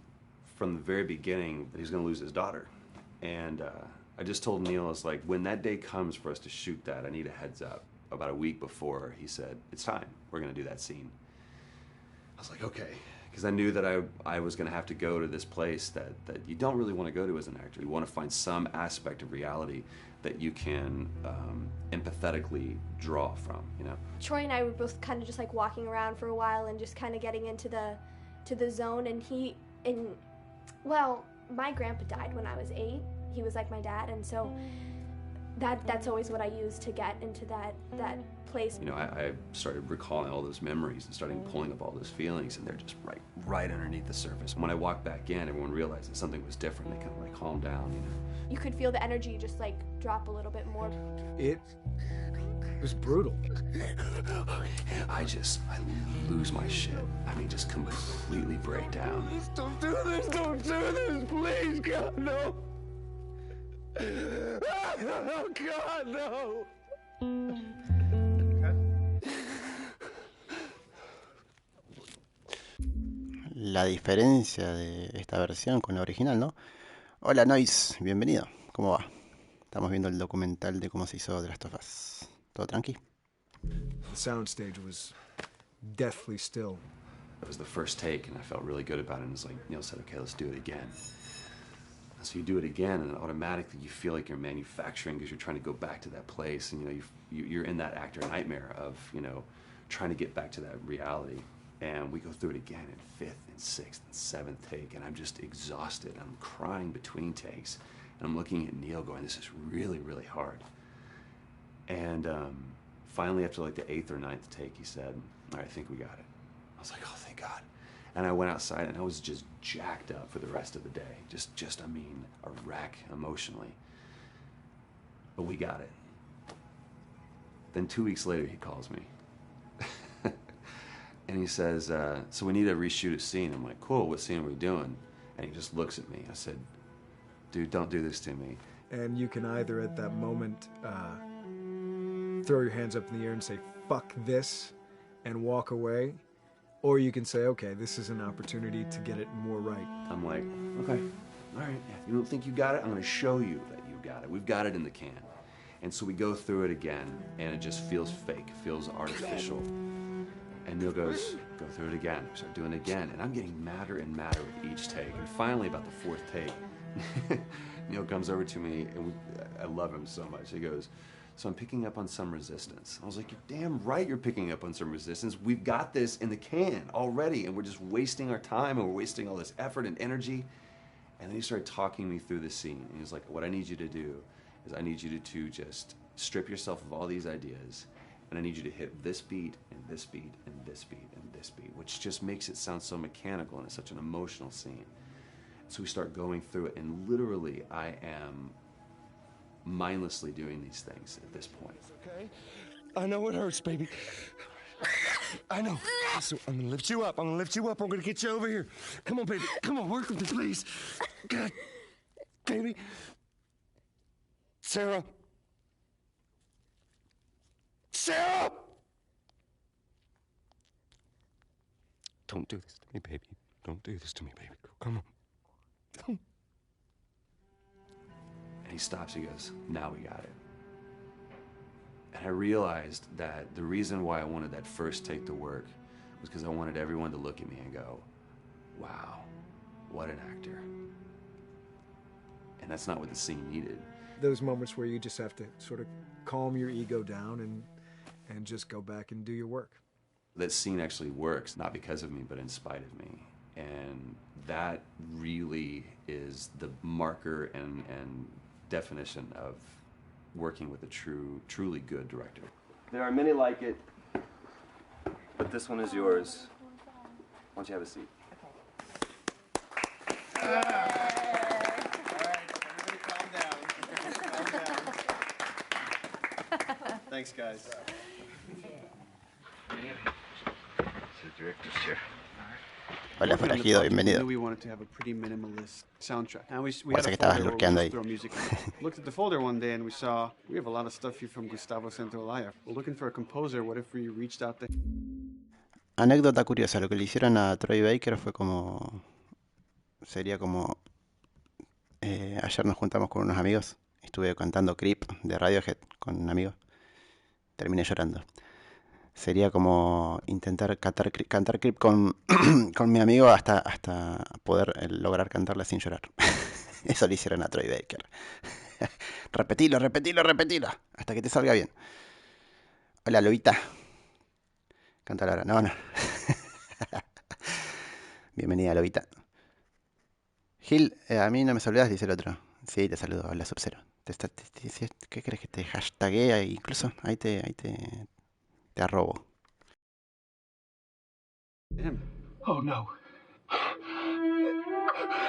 from the very beginning that he's going to lose his daughter. And I just told Neil, I was like, when that day comes for us to shoot that, I need a heads up. About a week before, he said, it's time. We're going to do that scene. I was like, okay. Because I knew that I was going to have to go to this place that you don't really want to go to as an actor. You want to find some aspect of reality that you can empathetically draw from, you know? Troy and I were both kind of just like walking around for a while and just kind of getting into the zone. And well, my grandpa died when I was 8. He was like my dad, and so that's always what I use to get into that place. You know, I started recalling all those memories and starting pulling up all those feelings, and they're just right underneath the surface. When I walked back in, everyone realized that something was different. They kind of like calmed down, you know. You could feel the energy just like drop a little bit more. It was brutal. I lose my shit. I mean, just completely break down. Don't do this, please, God, no. Oh, God, no. La diferencia de esta versión con la original, ¿no? Hola Noise, bienvenido. ¿Cómo va? Estamos viendo el documental de cómo se hizo The Last of Us. ¿Todo tranqui? The soundstage was deathly still. It was the first take, and I felt really good about it. And it's like Neil said, okay, let's do it again. So you do it again, and automatically you feel like you're manufacturing because you're trying to go back to that place, and you know you're in that actor nightmare of trying to get back to that reality. And we go through it again in 5th and 6th and 7th take, and I'm just exhausted. I'm crying between takes, and I'm looking at Neil going, this is really, really hard. And finally, after like the 8th or 9th take, he said, all right, I think we got it. I was like, oh, thank God. And I went outside, and I was just jacked up for the rest of the day. Just I mean, a wreck emotionally. But we got it. Then 2 weeks later, he calls me. And he says, so we need to reshoot a scene. I'm like, cool, what scene are we doing? And he just looks at me. I said, dude, don't do this to me. And you can either at that moment throw your hands up in the air and say, fuck this, and walk away. Or you can say, okay, this is an opportunity to get it more right. I'm like, okay, all right. Yeah, you don't think you got it? I'm going to show you that you got it. We've got it in the can. And so we go through it again, and it just feels fake, feels artificial. And Neil goes, go through it again. We start doing it again. And I'm getting madder and madder with each take. And finally, about the 4th take, Neil comes over to me, and I love him so much. He goes, so I'm picking up on some resistance. I was like, you're damn right you're picking up on some resistance. We've got this in the can already, and we're just wasting our time, and we're wasting all this effort and energy. And then he started talking me through the scene. And he was like, what I need you to do is I need you to just strip yourself of all these ideas, and I need you to hit this beat, and this beat, and this beat, and this beat, which just makes it sound so mechanical, and it's such an emotional scene. So we start going through it, and literally I am mindlessly doing these things at this point. Okay? I know it hurts, baby. I know. So I'm gonna lift you up. I'm gonna get you over here. Come on, baby. Come on, work with me, please. God, baby. Sarah. Sarah! Don't do this to me, baby. Don't do this to me, baby. Come on. And he stops, he goes, now we got it. And I realized that the reason why I wanted that first take to work was because I wanted everyone to look at me and go, wow, what an actor. And that's not what the scene needed. Those moments where you just have to sort of calm your ego down and just go back and do your work. That scene actually works, not because of me, but in spite of me. And that really is the marker and definition of working with a truly good director. There are many like it, but this one is yours. Why don't you have a seat? All right, everybody calm down. Thanks, guys. Hola, forajido, bienvenido. We wanted to have a pretty minimalist soundtrack. And we Parece que estabas lurkeando ahí. Looked at the folder one day and we saw we have a lot of stuff here from Gustavo Santaolalla. We're looking for a composer. What if we reached out to Anécdota curiosa, lo que le hicieron a Troy Baker fue como sería como... ayer nos juntamos con unos amigos. Estuve cantando Creep de Radiohead con un amigo. Terminé llorando. Sería como intentar cantar Creep con, con mi amigo hasta poder lograr cantarla sin llorar. Eso le hicieron a Troy Baker. Repetilo, repetilo, repetilo. Hasta que te salga bien. Hola, Lobita. Cántala ahora. No, no. Bienvenida, Lobita. Gil, a mí no me saludas, dice el otro. Sí, te saludo. Hola, Sub-Zero. ¿Qué crees que te hashtaguea incluso? Ahí te arrobo. Him. Oh no.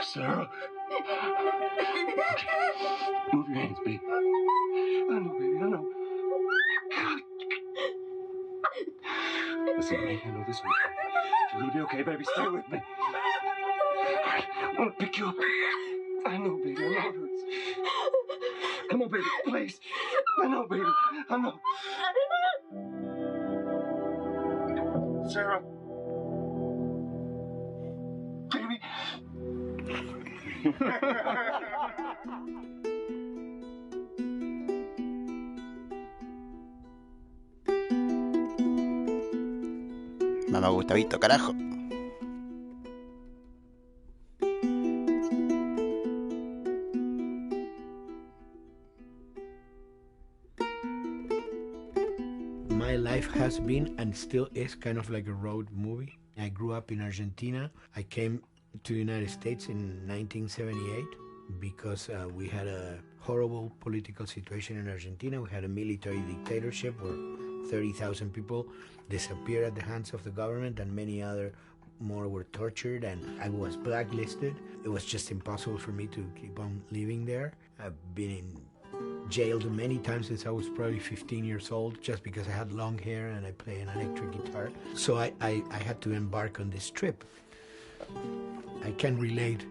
Sarah. Move your hands, baby. I know, baby, I know. Listen, baby, I know this one. You're gonna be okay, baby. Stay with me. All right, I'm gonna pick you up. I know, baby, I know it hurts. Come on, baby, please. I know, baby, I know. Sarah. Baby. Mamá Gustavito, carajo. My life has been and still is kind of like a road movie. I grew up in Argentina. I came to the United States in 1978 because we had a horrible political situation in Argentina. We had a military dictatorship where 30,000 people disappeared at the hands of the government and many other more were tortured, and I was blacklisted. It was just impossible for me to keep on living there. I've been in jailed many times since I was probably 15 years old just because I had long hair and I play an electric guitar. So I had to embark on this trip. I can relate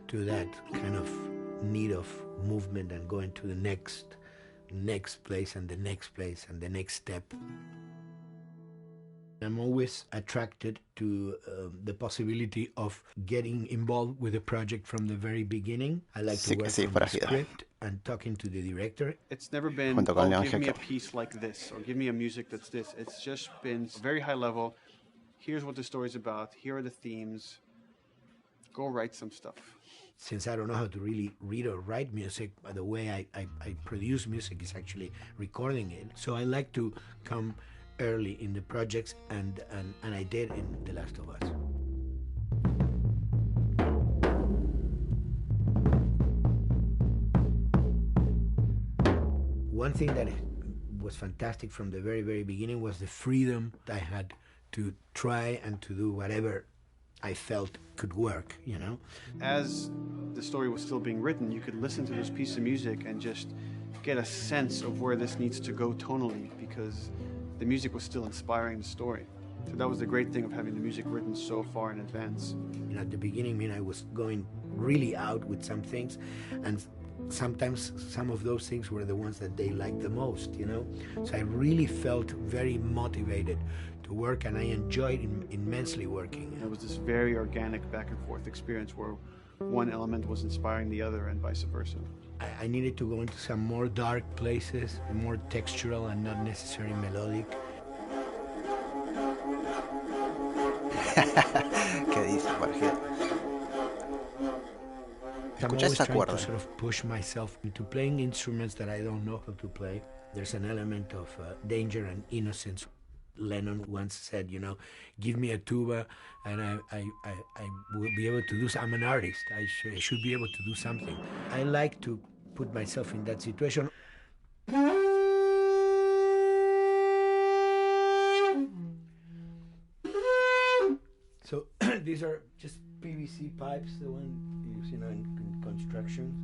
to that kind of need of movement and going to the next place and the next place and the next step. I'm always attracted to the possibility of getting involved with a project from the very beginning. I like to work from the script and talking to the director. It's never been, oh, give me a piece like this, or give me a music that's this. It's just been very high level. Here's what the story's about. Here are the themes. Go write some stuff. Since I don't know how to really read or write music, the way I produce music is actually recording it. So I like to come early in the projects, and I did in The Last of Us. One thing that was fantastic from the very, very beginning was the freedom I had to try and to do whatever I felt could work, you know? As the story was still being written, you could listen to this piece of music and just get a sense of where this needs to go tonally, because the music was still inspiring the story. So that was the great thing of having the music written so far in advance. You know, at the beginning, I was going really out with some things, and sometimes some of those things were the ones that they liked the most, you know? So I really felt very motivated to work, and I enjoyed immensely working. It was this very organic back and forth experience where one element was inspiring the other and vice versa. I needed to go into some more dark places, more textural and not necessarily melodic. ¿Qué dice Jorge? I'm always trying to sort of push myself into playing instruments that I don't know how to play. There's an element of danger and innocence. Lennon once said, you know, give me a tuba and I will be able to do I'm an artist. I should be able to do something. I like to put myself in that situation. So these are just PVC pipes, the one you use, you know, in construction.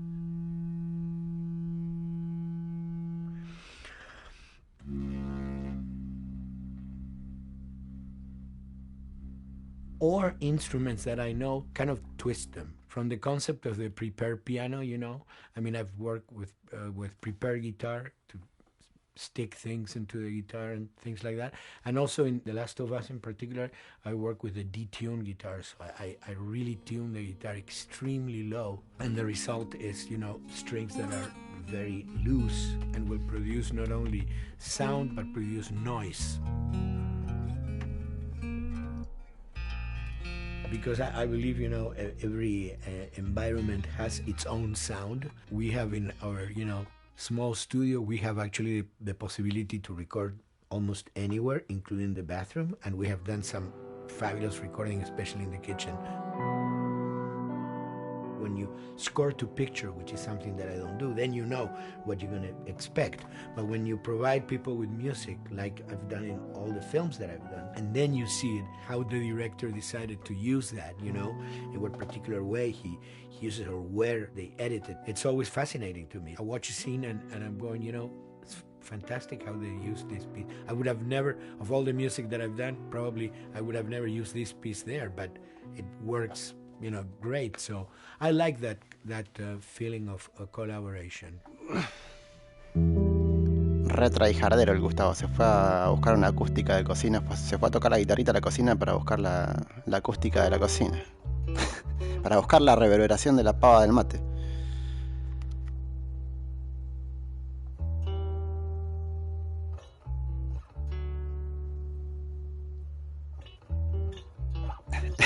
Or instruments that I know, kind of twist them. From the concept of the prepared piano, you know, I mean, I've worked with prepared guitar to stick things into the guitar and things like that. And also in The Last of Us in particular, I work with the detuned guitar, so I really tune the guitar extremely low, and the result is, you know, strings that are very loose and will produce not only sound but produce noise. Because I believe, you know, every environment has its own sound. We have in our, you know, small studio, we have actually the possibility to record almost anywhere, including the bathroom, and we have done some fabulous recording, especially in the kitchen. When you score to picture, which is something that I don't do, then you know what you're going to expect. But when you provide people with music, like I've done in all the films that I've done, and then you see it, how the director decided to use that, you know, in what particular way he uses it or where they edit it, it's always fascinating to me. I watch a scene and I'm going, you know, it's fantastic how they use this piece. I would have never, of all the music that I've done, probably I would have never used this piece there, but it works, you know, great. So I like that feeling of collaboration. Re traijardero el Gustavo, se fue a buscar una acústica de cocina, se fue a tocar la guitarrita a la cocina para buscar la acústica de la cocina. Para buscar la reverberación de la pava del mate.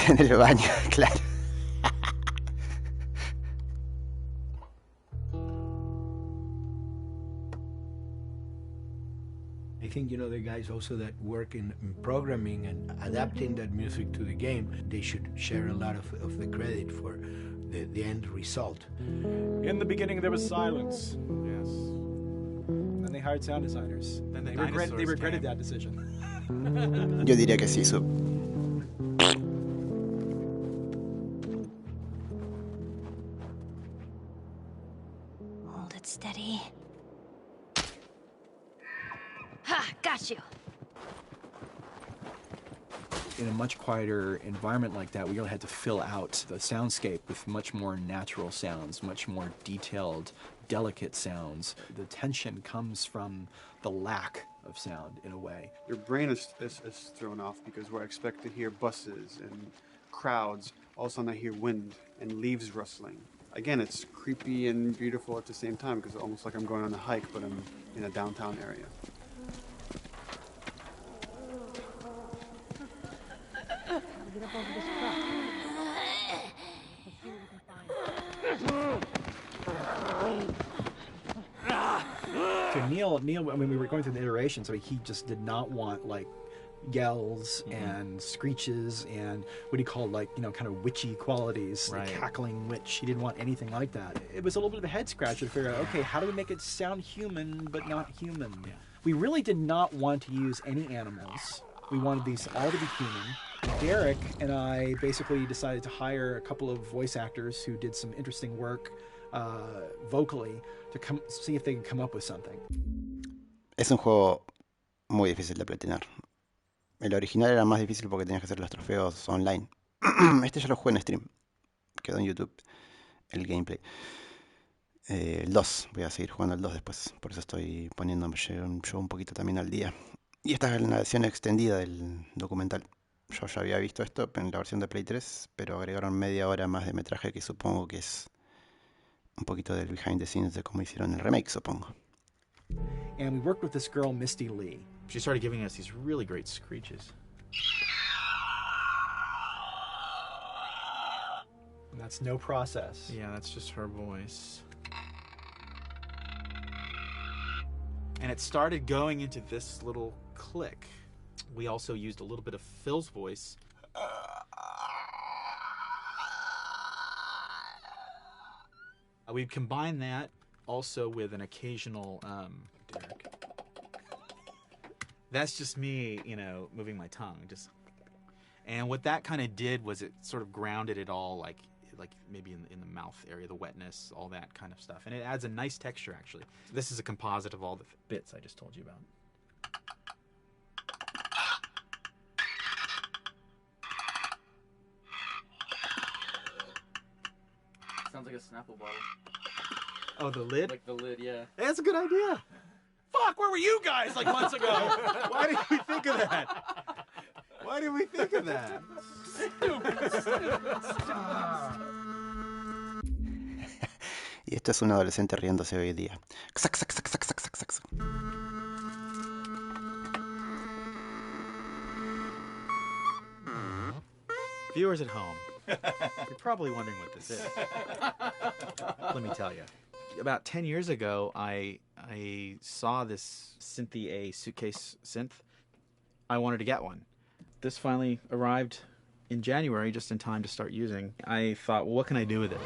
En el baño, claro. I think, you know, the guys also that work in programming and adapting that music to the game, they should share a lot of the credit for the end result. In the beginning, there was silence. Yes. Then they hired sound designers. Then they regretted that decision. Yo diría que sí, Sub. Hold it steady. Ha! Got you! In a much quieter environment like that, we really had to fill out the soundscape with much more natural sounds, much more detailed, delicate sounds. The tension comes from the lack of sound, in a way. Your brain is thrown off because we're expected to hear buses and crowds. All of a sudden I hear wind and leaves rustling. Again, it's creepy and beautiful at the same time because it's almost like I'm going on a hike, but I'm in a downtown area. Get up over this crop. Let's see what we can find. So Neil, I mean, we were going through the iterations, so he just did not want, like, yells and screeches and what he called, like, you know, kind of witchy qualities, Right. like cackling witch. He didn't want anything like that. It was a little bit of a head scratcher to figure out, okay, how do we make it sound human but not human? Yeah. We really did not want to use any animals. We wanted these all to be human. Derek and I basically decided to hire a couple of voice actors who did some interesting work vocally to see if they can come up with something. Es un juego muy difícil de platinar. El original era más difícil porque tenías que hacer los trofeos online. Este ya lo jugué en stream. Quedó en YouTube el gameplay. El 2, voy a seguir jugando el 2 después. Por eso estoy poniéndome yo un poquito también al día. Y esta es la versión extendida del documental. Yo ya había visto esto en la versión de Play 3, pero agregaron media hora más de metraje que supongo que es un poquito del behind the scenes de cómo hicieron el remake, supongo. And we worked with this girl, Misty Lee. She started giving us these really great screeches. And that's no process. Yeah, that's just her voice. And it started going into this little click. We also used a little bit of Phil's voice. We've combined that also with an occasional, Derek. That's just me, you know, moving my tongue. And what that kind of did was it sort of grounded it all, like maybe in the mouth area, the wetness, all that kind of stuff. And it adds a nice texture, actually. This is a composite of all the bits I just told you about. Sounds like a Snapple bottle. Oh, the lid? Like the lid, yeah. That's a good idea. fuck? Where were you guys like months ago? Why did we think of that? Why did we think of that? Y esto es un adolescente riéndose hoy día. Xac, xac, xac, xac, xac, xac, xac. Viewers at home, you're probably wondering what this is. Let me tell you. About 10 years ago, I saw this Synthie A suitcase synth. I wanted to get one. This finally arrived in January, just in time to start using. I thought, well, what can I do with this?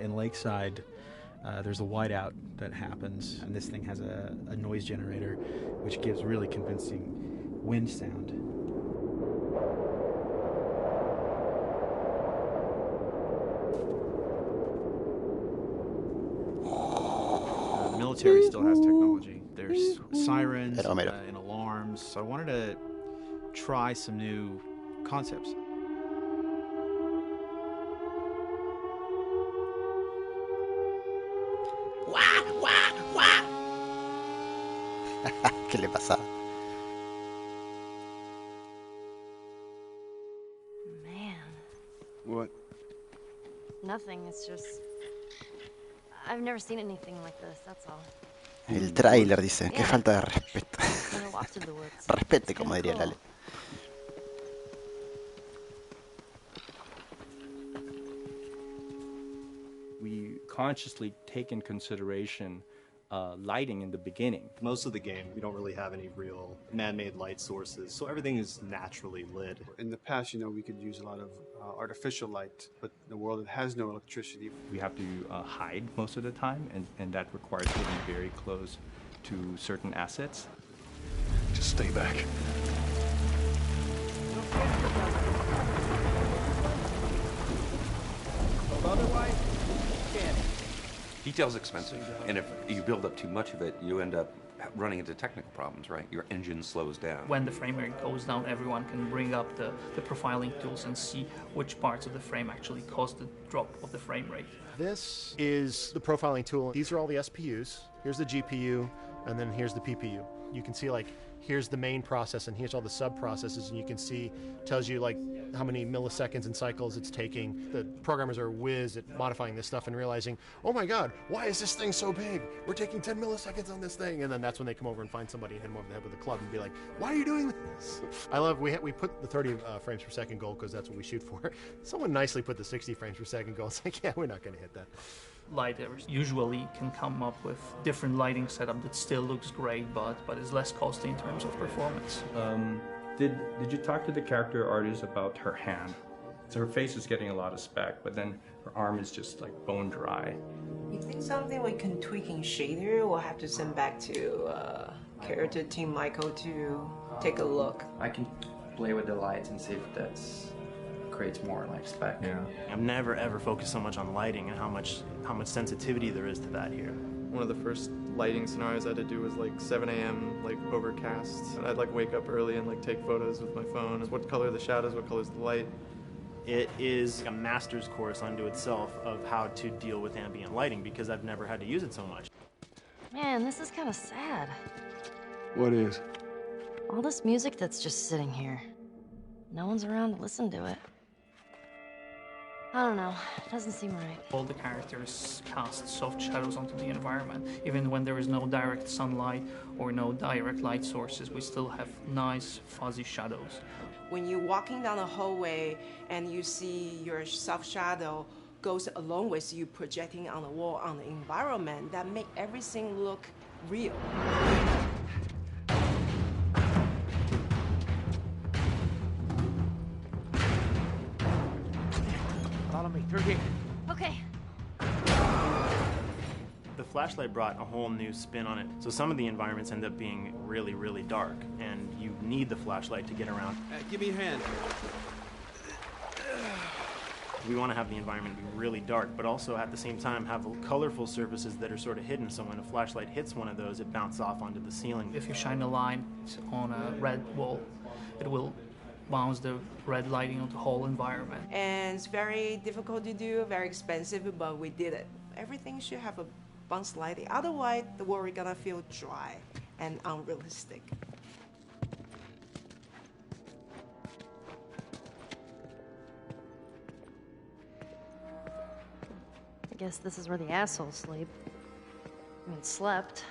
In Lakeside, there's a whiteout that happens, and this thing has a noise generator, which gives really convincing wind sound. The military still has technology. There's sirens and alarms, so I wanted to try some new concepts. ¿Qué le pasaba? Man. What? Nothing. It's just. I've never seen anything like this, that's all. El tráiler dice, qué falta de respeto. Never walked in the woods. Respete, como diría Lale. We consciously take in consideration lighting in the beginning. Most of the game, we don't really have any real man-made light sources, so everything is naturally lit. In the past, we could use a lot of artificial light, but in a world that has no electricity, We have to hide most of the time, and that requires getting very close to certain assets. Just stay back. Otherwise, can't. Detail's expensive, and if you build up too much of it, you end up running into technical problems, right? Your engine slows down. When the frame rate goes down, everyone can bring up the profiling tools and see which parts of the frame actually cause the drop of the frame rate. This is the profiling tool. These are all the SPUs. Here's the GPU, and then here's the PPU. You can see here's the main process and here's all the sub-processes, and you can see, tells you how many milliseconds and cycles it's taking. The programmers are whiz at modifying this stuff and realizing, oh my god, why is this thing so big? We're taking 10 milliseconds on this thing. And then that's when they come over and find somebody and hit them over the head with a club and be like, why are you doing this? I love, we put the 30 frames per second goal because that's what we shoot for. Someone nicely put the 60 frames per second goal. It's like, yeah, we're not going to hit that. Lighters usually can come up with different lighting setup that still looks great, but is less costly in terms of performance. Did you talk to the character artist about her hand? So her face is getting a lot of spec, but then her arm is just like bone dry. You think something we can tweak in shader? We'll have to send back to character team Michael to take a look. I can play with the lights and see if that creates more like spec. Yeah. I've never ever focused so much on lighting and how much sensitivity there is to that here. One of the first lighting scenarios I had to do was 7 a.m. overcast. I'd wake up early and take photos with my phone. What color are the shadows? What color is the light? It is a master's course unto itself of how to deal with ambient lighting because I've never had to use it so much. Man, this is kind of sad. What is? All this music that's just sitting here. No one's around to listen to it. I don't know. It doesn't seem right. All the characters cast soft shadows onto the environment. Even when there is no direct sunlight or no direct light sources, we still have nice fuzzy shadows. When you're walking down the hallway and you see your soft shadow goes along with you projecting on the wall on the environment, that make everything look real. Follow me through here. Okay. The flashlight brought a whole new spin on it. So some of the environments end up being really, really dark, and you need the flashlight to get around. Give me your hand. We want to have the environment be really dark, but also at the same time have colorful surfaces that are sort of hidden, so when a flashlight hits one of those, it bounces off onto the ceiling. If you shine a light on a red wall, it will bounce the red lighting of the whole environment. And it's very difficult to do, very expensive, but we did it. Everything should have a bounce lighting. Otherwise, the world is gonna feel dry and unrealistic. I guess this is where the assholes sleep. I mean, slept.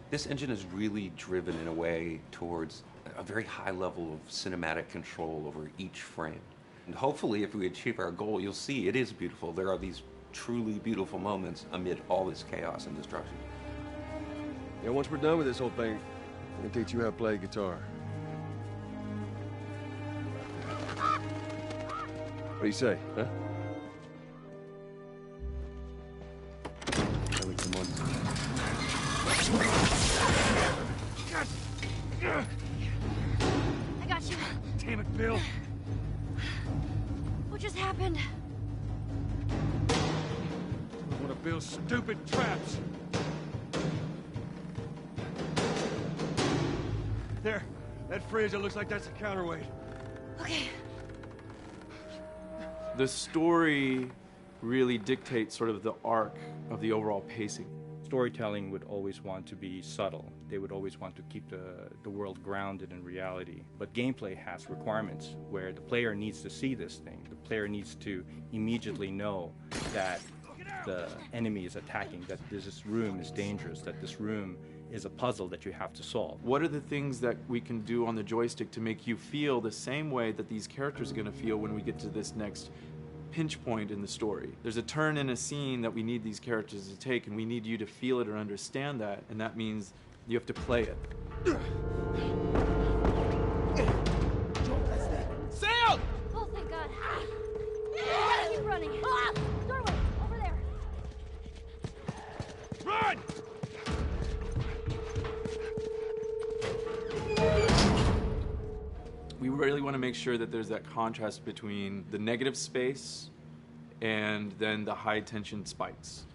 This engine is really driven in a way towards a very high level of cinematic control over each frame. And hopefully, if we achieve our goal, you'll see it is beautiful. There are these truly beautiful moments amid all this chaos and destruction. Yeah, once we're done with this whole thing, I'm gonna teach you how to play guitar. What do you say, huh? Ellie, come on. I got you. Damn it, Bill. What just happened? One of Bill's stupid traps. There, that fridge, it looks like that's a counterweight. Okay. The story really dictates sort of the arc of the overall pacing. Storytelling would always want to be subtle. They would always want to keep the world grounded in reality. But gameplay has requirements where the player needs to see this thing. The player needs to immediately know that the enemy is attacking, that this room is dangerous, that this room is a puzzle that you have to solve. What are the things that we can do on the joystick to make you feel the same way that these characters are going to feel when we get to this next pinch point in the story? There's a turn in a scene that we need these characters to take, and we need you to feel it or understand that, and that means you have to play it. Sail! Oh, thank God. Keep running. Doorway, over there. Run! We really want to make sure that there's that contrast between the negative space and then the high tension spikes.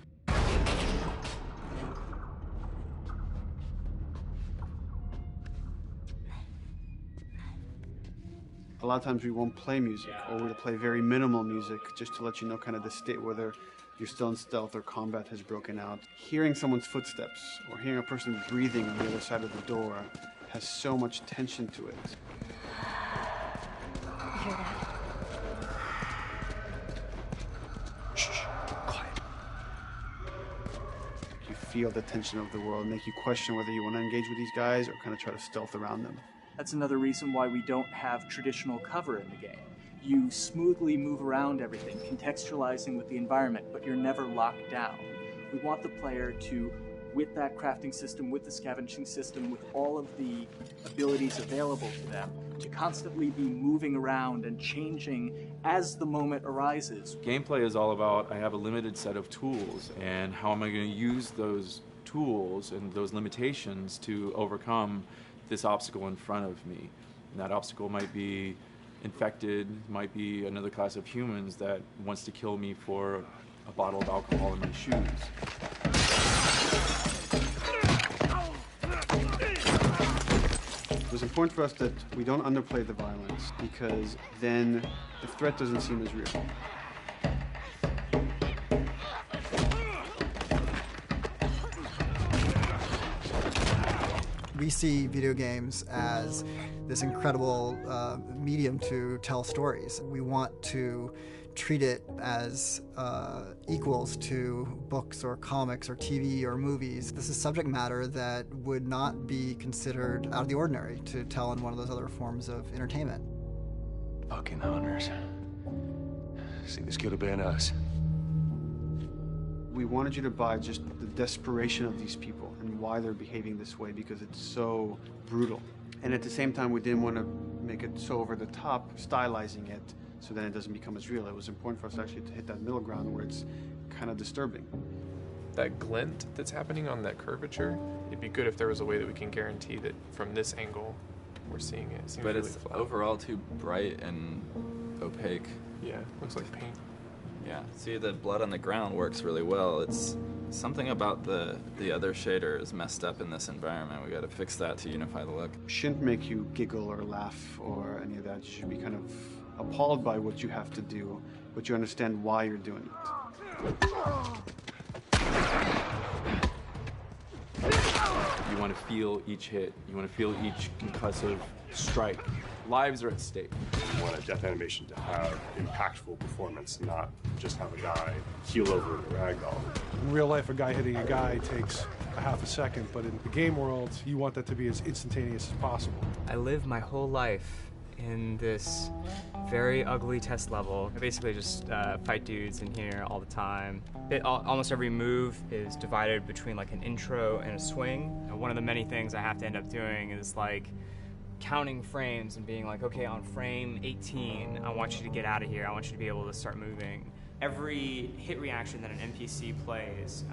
A lot of times we won't play music, or we'll play very minimal music just to let you know kind of the state, whether you're still in stealth or combat has broken out. Hearing someone's footsteps or hearing a person breathing on the other side of the door has so much tension to it. You hear that? Shh, quiet. You feel the tension of the world, make you question whether you want to engage with these guys or kind of try to stealth around them. That's another reason why we don't have traditional cover in the game. You smoothly move around everything, contextualizing with the environment, but you're never locked down. We want the player to, with that crafting system, with the scavenging system, with all of the abilities available to them, to constantly be moving around and changing as the moment arises. Gameplay is all about, I have a limited set of tools, and how am I going to use those tools and those limitations to overcome this obstacle in front of me. And that obstacle might be infected, might be another class of humans that wants to kill me for a bottle of alcohol in my shoes. It was important for us that we don't underplay the violence, because then the threat doesn't seem as real. We see video games as this incredible medium to tell stories. We want to treat it as equals to books or comics or TV or movies. This is subject matter that would not be considered out of the ordinary to tell in one of those other forms of entertainment. Fucking hunters. See, this could have been us. We wanted you to buy just the desperation of these people and why they're behaving this way, because it's so brutal. And at the same time, we didn't want to make it so over the top, stylizing it, so then it doesn't become as real. It was important for us actually to hit that middle ground where it's kind of disturbing. That glint that's happening on that curvature, it'd be good if there was a way that we can guarantee that from this angle, we're seeing it. But it's overall too bright and opaque. Yeah, looks like paint. Yeah, see, the blood on the ground works really well. Something about the other shader is messed up in this environment. We got to fix that to unify the look. Shouldn't make you giggle or laugh or any of that. You should be kind of appalled by what you have to do, but you understand why you're doing it. You want to feel each hit. You want to feel each concussive strike. Lives are at stake. You want a death animation to have impactful performance, not just have a guy keel over in a ragdoll. In real life, a guy hitting a guy takes a half a second, but in the game world, you want that to be as instantaneous as possible. I lived my whole life in this very ugly test level. I basically just fight dudes in here all the time. Almost every move is divided between like an intro and a swing. And one of the many things I have to end up doing is like counting frames and being like, okay, on frame 18, I want you to get out of here. I want you to be able to start moving. Every hit reaction that an NPC plays,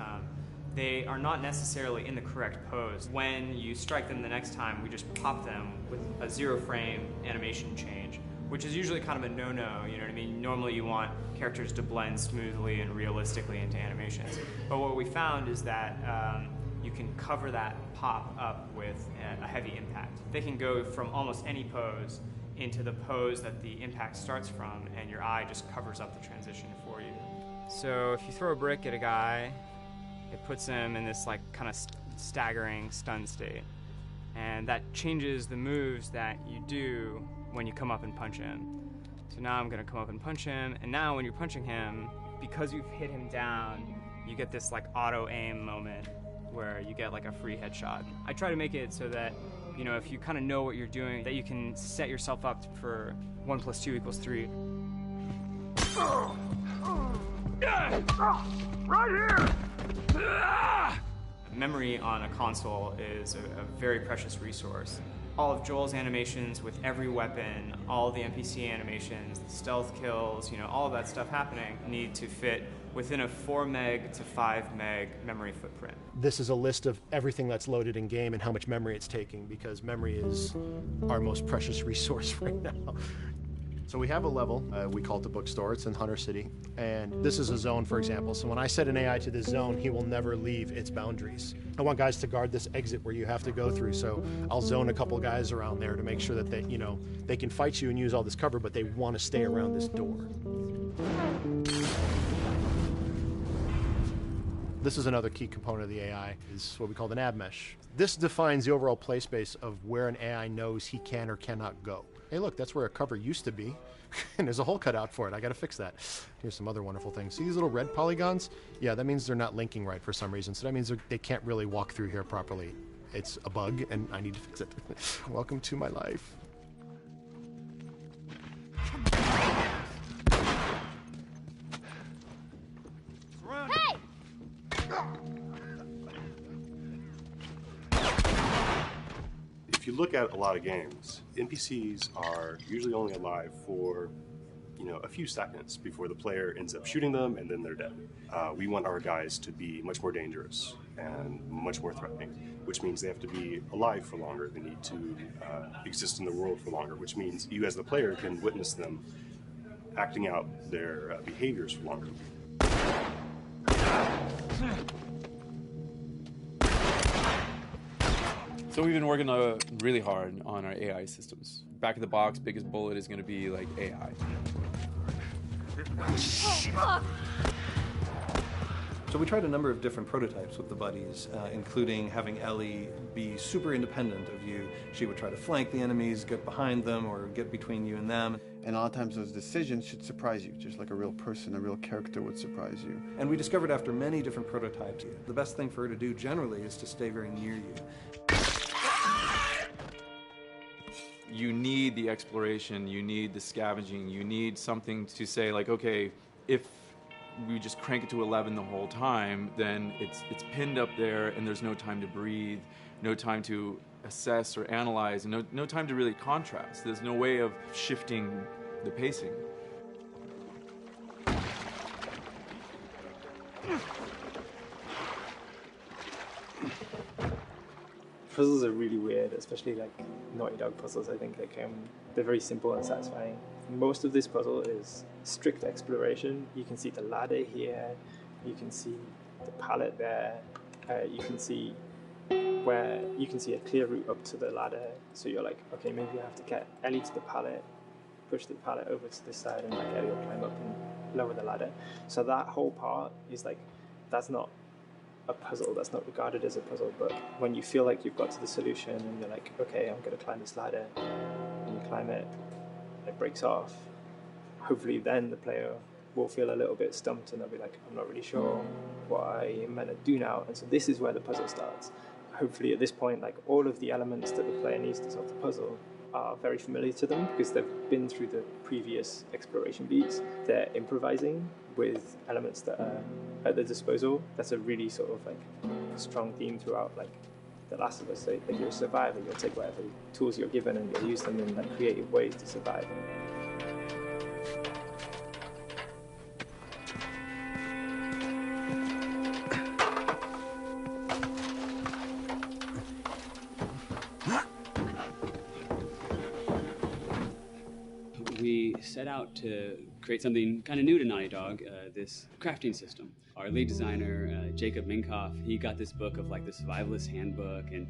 they are not necessarily in the correct pose. When you strike them the next time, we just pop them with a 0 frame animation change, which is usually kind of a no-no, you know what I mean? Normally you want characters to blend smoothly and realistically into animations. But what we found is that you can cover that pop up with a heavy impact. They can go from almost any pose into the pose that the impact starts from, and your eye just covers up the transition for you. So if you throw a brick at a guy, it puts him in this like kind of staggering stun state. And that changes the moves that you do when you come up and punch him. So now I'm gonna come up and punch him, and now when you're punching him, because you've hit him down, you get this like auto aim moment where you get like a free headshot. I try to make it so that, you know, if you kind of know what you're doing, that you can set yourself up for 1 + 2 = 3. Right here! Memory on a console is a very precious resource. All of Joel's animations with every weapon, all the NPC animations, the stealth kills, you know, all of that stuff happening need to fit within a 4 meg to 5 meg memory footprint. This is a list of everything that's loaded in game and how much memory it's taking, because memory is our most precious resource right now. So we have a level, we call it the bookstore, it's in Hunter City, and this is a zone, for example. So when I set an AI to this zone, he will never leave its boundaries. I want guys to guard this exit where you have to go through, so I'll zone a couple guys around there to make sure that they, you know, they can fight you and use all this cover, but they want to stay around this door. This is another key component of the AI, is what we call the nav mesh. This defines the overall play space of where an AI knows he can or cannot go. Hey, look, that's where a cover used to be, and there's a hole cut out for it. I got to fix that. Here's some other wonderful things. See these little red polygons? Yeah, that means they're not linking right for some reason, so that means they can't really walk through here properly. It's a bug, and I need to fix it. Welcome to my life. Hey! If you look at a lot of games, NPCs are usually only alive for, you know, a few seconds before the player ends up shooting them and then they're dead. We want our guys to be much more dangerous and much more threatening, which means they have to be alive for longer. They need to exist in the world for longer, which means you as the player can witness them acting out their behaviors for longer. So we've been working really hard on our AI systems. Back of the box, biggest bullet is going to be like AI. So we tried a number of different prototypes with the buddies, including having Ellie be super independent of you. She would try to flank the enemies, get behind them, or get between you and them. And a lot of times those decisions should surprise you, just like a real person, a real character would surprise you. And we discovered after many different prototypes, the best thing for her to do generally is to stay very near you. You need the exploration, you need the scavenging, you need something to say like, okay, if we just crank it to 11 the whole time, then it's pinned up there and there's no time to breathe, no time to assess or analyze, and no time to really contrast. There's no way of shifting the pacing. Puzzles are really weird, especially like Naughty Dog puzzles. I think they're very simple and satisfying. Most of this puzzle is strict exploration. You can see the ladder here, you can see the pallet there, you can see a clear route up to the ladder. So you're like, okay, maybe you have to get Ellie to the pallet, push the pallet over to this side, and like Ellie will climb up and lower the ladder. So that whole part is like, that's not a puzzle, that's not regarded as a puzzle, but when you feel like you've got to the solution and you're like, okay, I'm going to climb this ladder, and you climb it, and it breaks off, hopefully then the player will feel a little bit stumped and they'll be like, I'm not really sure what I am meant to do now. And so this is where the puzzle starts. Hopefully at this point, like all of the elements that the player needs to solve the puzzle are very familiar to them because they've been through the previous exploration beats. They're improvising with elements that are at their disposal. That's a really sort of like strong theme throughout like The Last of Us. So, like you're a survivor, you'll take whatever tools you're given and you'll use them in like creative ways to survive. We set out to create something kind of new to Naughty Dog, this crafting system. Our lead designer, Jacob Minkoff, he got this book of like the survivalist handbook and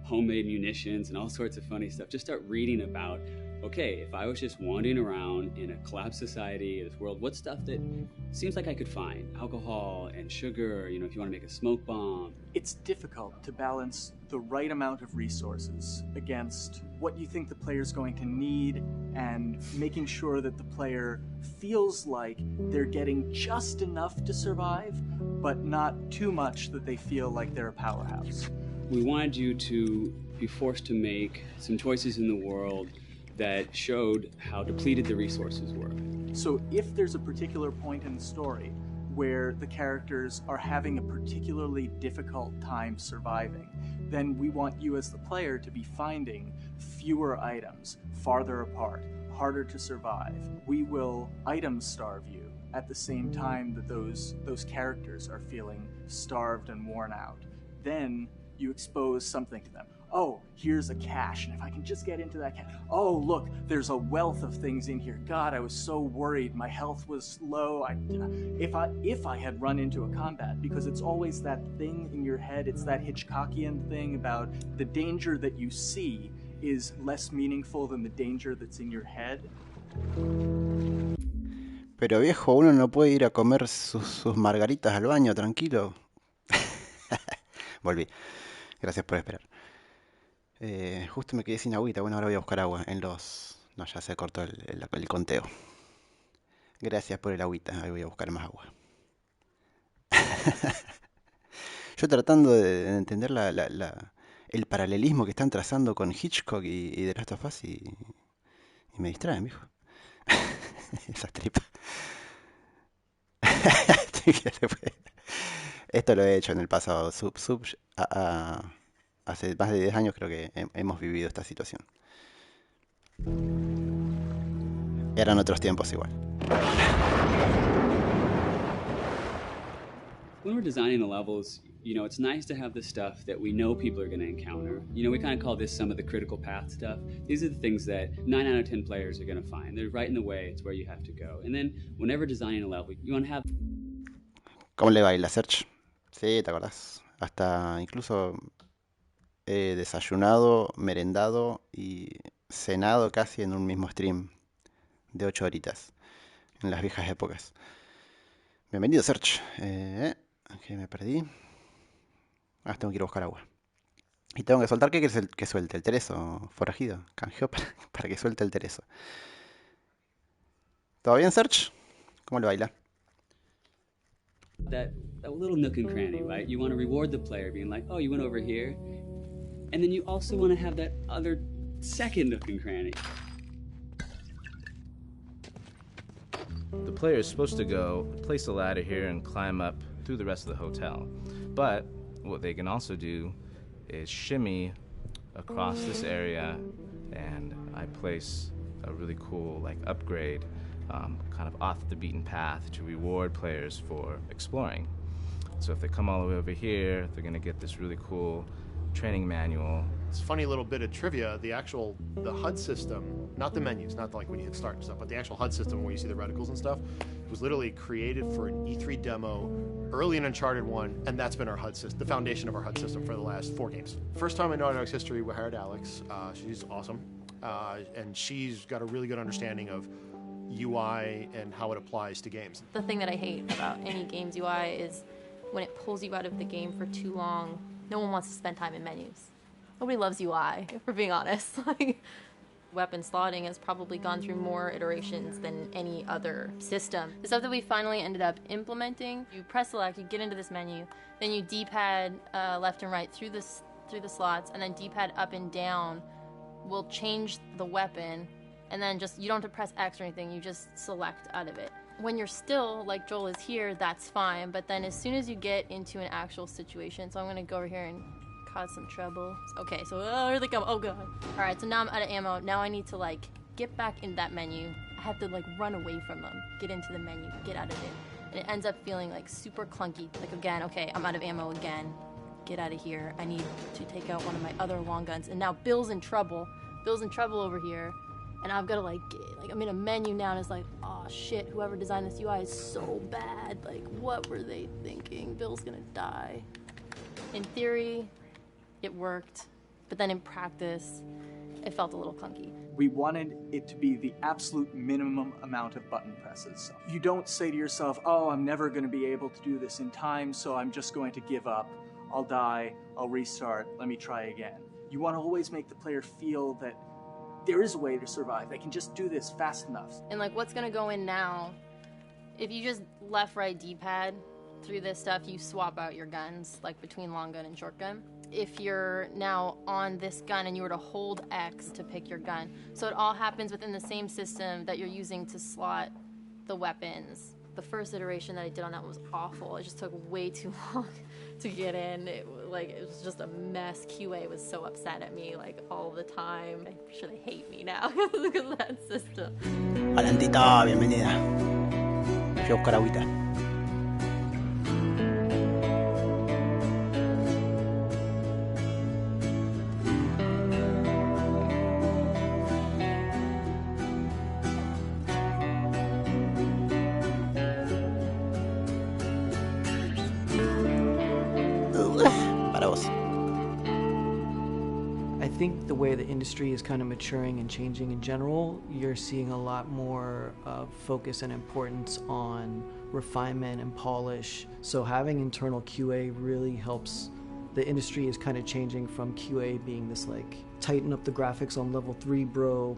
homemade munitions and all sorts of funny stuff. Just start reading about, okay, if I was just wandering around in a collapsed society, this world, what stuff that seems like I could find? Alcohol and sugar, you know, if you want to make a smoke bomb. It's difficult to balance the right amount of resources against what you think the player's going to need and making sure that the player feels like they're getting just enough to survive, but not too much that they feel like they're a powerhouse. We wanted you to be forced to make some choices in the world that showed how depleted the resources were. So if there's a particular point in the story where the characters are having a particularly difficult time surviving, then we want you as the player to be finding fewer items, farther apart, harder to survive. We will item starve you at the same time that those characters are feeling starved and worn out. Then you expose something to them. Oh, here's a cache, and if I can just get into that cache. Oh, look, there's a wealth of things in here. God, I was so worried. My health was low. If I had run into a combat, because it's always that thing in your head, it's that Hitchcockian thing about the danger that you see is less meaningful than the danger that's in your head. Pero viejo, uno no puede ir a comer sus margaritas al baño, tranquilo. Volví. Gracias por esperar. Justo me quedé sin agüita. Bueno, ahora voy a buscar agua en los... No, ya se cortó el conteo. Gracias por el agüita. Ahí voy a buscar más agua. Yo tratando de entender el paralelismo que están trazando con Hitchcock y The Last of Us y me distraen, viejo. Esas tripas. Esto lo he hecho en el pasado. Hace más de 10 años creo que hemos vivido esta situación. Eran otros tiempos igual. When we're designing the levels, you know, it's nice to have the stuff that we know people are going to encounter. You know, we kind of call this some of the critical path stuff. These are the things that 9 out of 10 players are going to find. They're right in the way. It's where you have to go. And then, whenever designing a level, you want to have... ¿Cómo le baila, Serge? Sí, ¿te acordás? Hasta incluso he desayunado, merendado y cenado casi en un mismo stream de 8 horitas en las viejas épocas. Bienvenido, Serge. ¿Qué me perdí? Tengo que ir a buscar agua. Y tengo que soltar, ¿qué quieres que suelte? ¿El tereso forajido? Canjeó para que suelte el tereso. ¿Todo bien, Serge? ¿Cómo le baila? That little nook and cranny, right? You want to reward the player being like, oh, you went over here. And then you also want to have that other second nook and cranny. The player is supposed to go place a ladder here and climb up through the rest of the hotel. But what they can also do is shimmy across this area, and I place a really cool like upgrade kind of off the beaten path to reward players for exploring. So if they come all the way over here, they're going to get this really cool training manual. It's a funny little bit of trivia. The HUD system, not the menus, not like when you hit start and stuff, but the actual HUD system where you see the reticles and stuff, was literally created for an E3 demo early in Uncharted 1, and that's been our HUD system, the foundation of our HUD system for the last 4 games. First time in Naughty Dog's history, we hired Alex. She's awesome, and she's got a really good understanding of UI and how it applies to games. The thing that I hate about any game's UI is when it pulls you out of the game for too long, no one wants to spend time in menus. Nobody loves UI, if we're being honest. Like, weapon slotting has probably gone through more iterations than any other system. The stuff that we finally ended up implementing, you press select, you get into this menu, then you D-pad left and right through the slots, and then D-pad up and down will change the weapon, and then just, you don't have to press X or anything, you just select out of it. When you're still, like Joel is here, that's fine, but then as soon as you get into an actual situation, so I'm gonna go over here and cause some trouble. Okay, so here they come. Oh god. Alright, so now I'm out of ammo. Now I need to like get back in that menu. I have to like run away from them, get into the menu, get out of it. And it ends up feeling like super clunky. Like again, okay, I'm out of ammo again. Get out of here. I need to take out one of my other long guns. And now Bill's in trouble. Bill's in trouble over here. And I've got to like I'm in a menu now and it's like, oh shit, whoever designed this UI is so bad. Like, what were they thinking? Bill's gonna die. In theory, it worked, but then in practice, it felt a little clunky. We wanted it to be the absolute minimum amount of button presses. You don't say to yourself, oh, I'm never going to be able to do this in time, so I'm just going to give up. I'll die, I'll restart, let me try again. You want to always make the player feel that there is a way to survive. They can just do this fast enough. And like what's going to go in now, if you just left, right, D-pad through this stuff, you swap out your guns, like between long gun and short gun. If you're now on this gun and you were to hold X to pick your gun. So it all happens within the same system that you're using to slot the weapons. The first iteration that I did on that was awful. It just took way too long to get in. It was just a mess. QA was so upset at me like all the time. I'm sure they hate me now because of that system. Valentita, bienvenida. Fui a buscar agüita. I think the way the industry is kind of maturing and changing in general, you're seeing a lot more focus and importance on refinement and polish. So having internal QA really helps. The industry is kind of changing from QA being this like tighten up the graphics on level 3 bro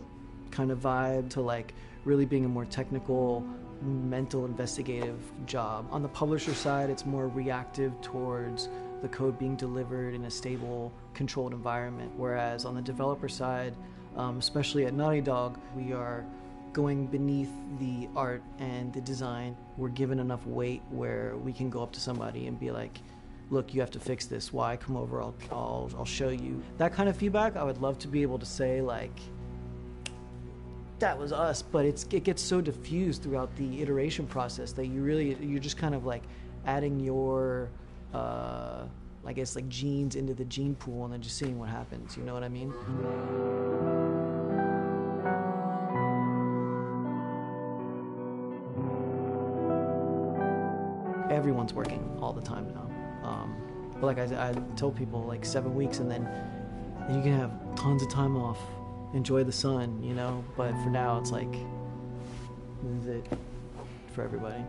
kind of vibe to like really being a more technical, mental, investigative job. On the publisher side, it's more reactive towards the code being delivered in a stable, controlled environment. Whereas on the developer side, especially at Naughty Dog, we are going beneath the art and the design. We're given enough weight where we can go up to somebody and be like, look, you have to fix this. Why? Come over, I'll show you. That kind of feedback, I would love to be able to say like, that was us, but it gets so diffused throughout the iteration process that you're just kind of like adding your I guess like genes into the gene pool and then just seeing what happens, you know what I mean? Everyone's working all the time now. But like I tell people, like 7 weeks and then you can have tons of time off, enjoy the sun, you know? But for now, it's like, this is it for everybody.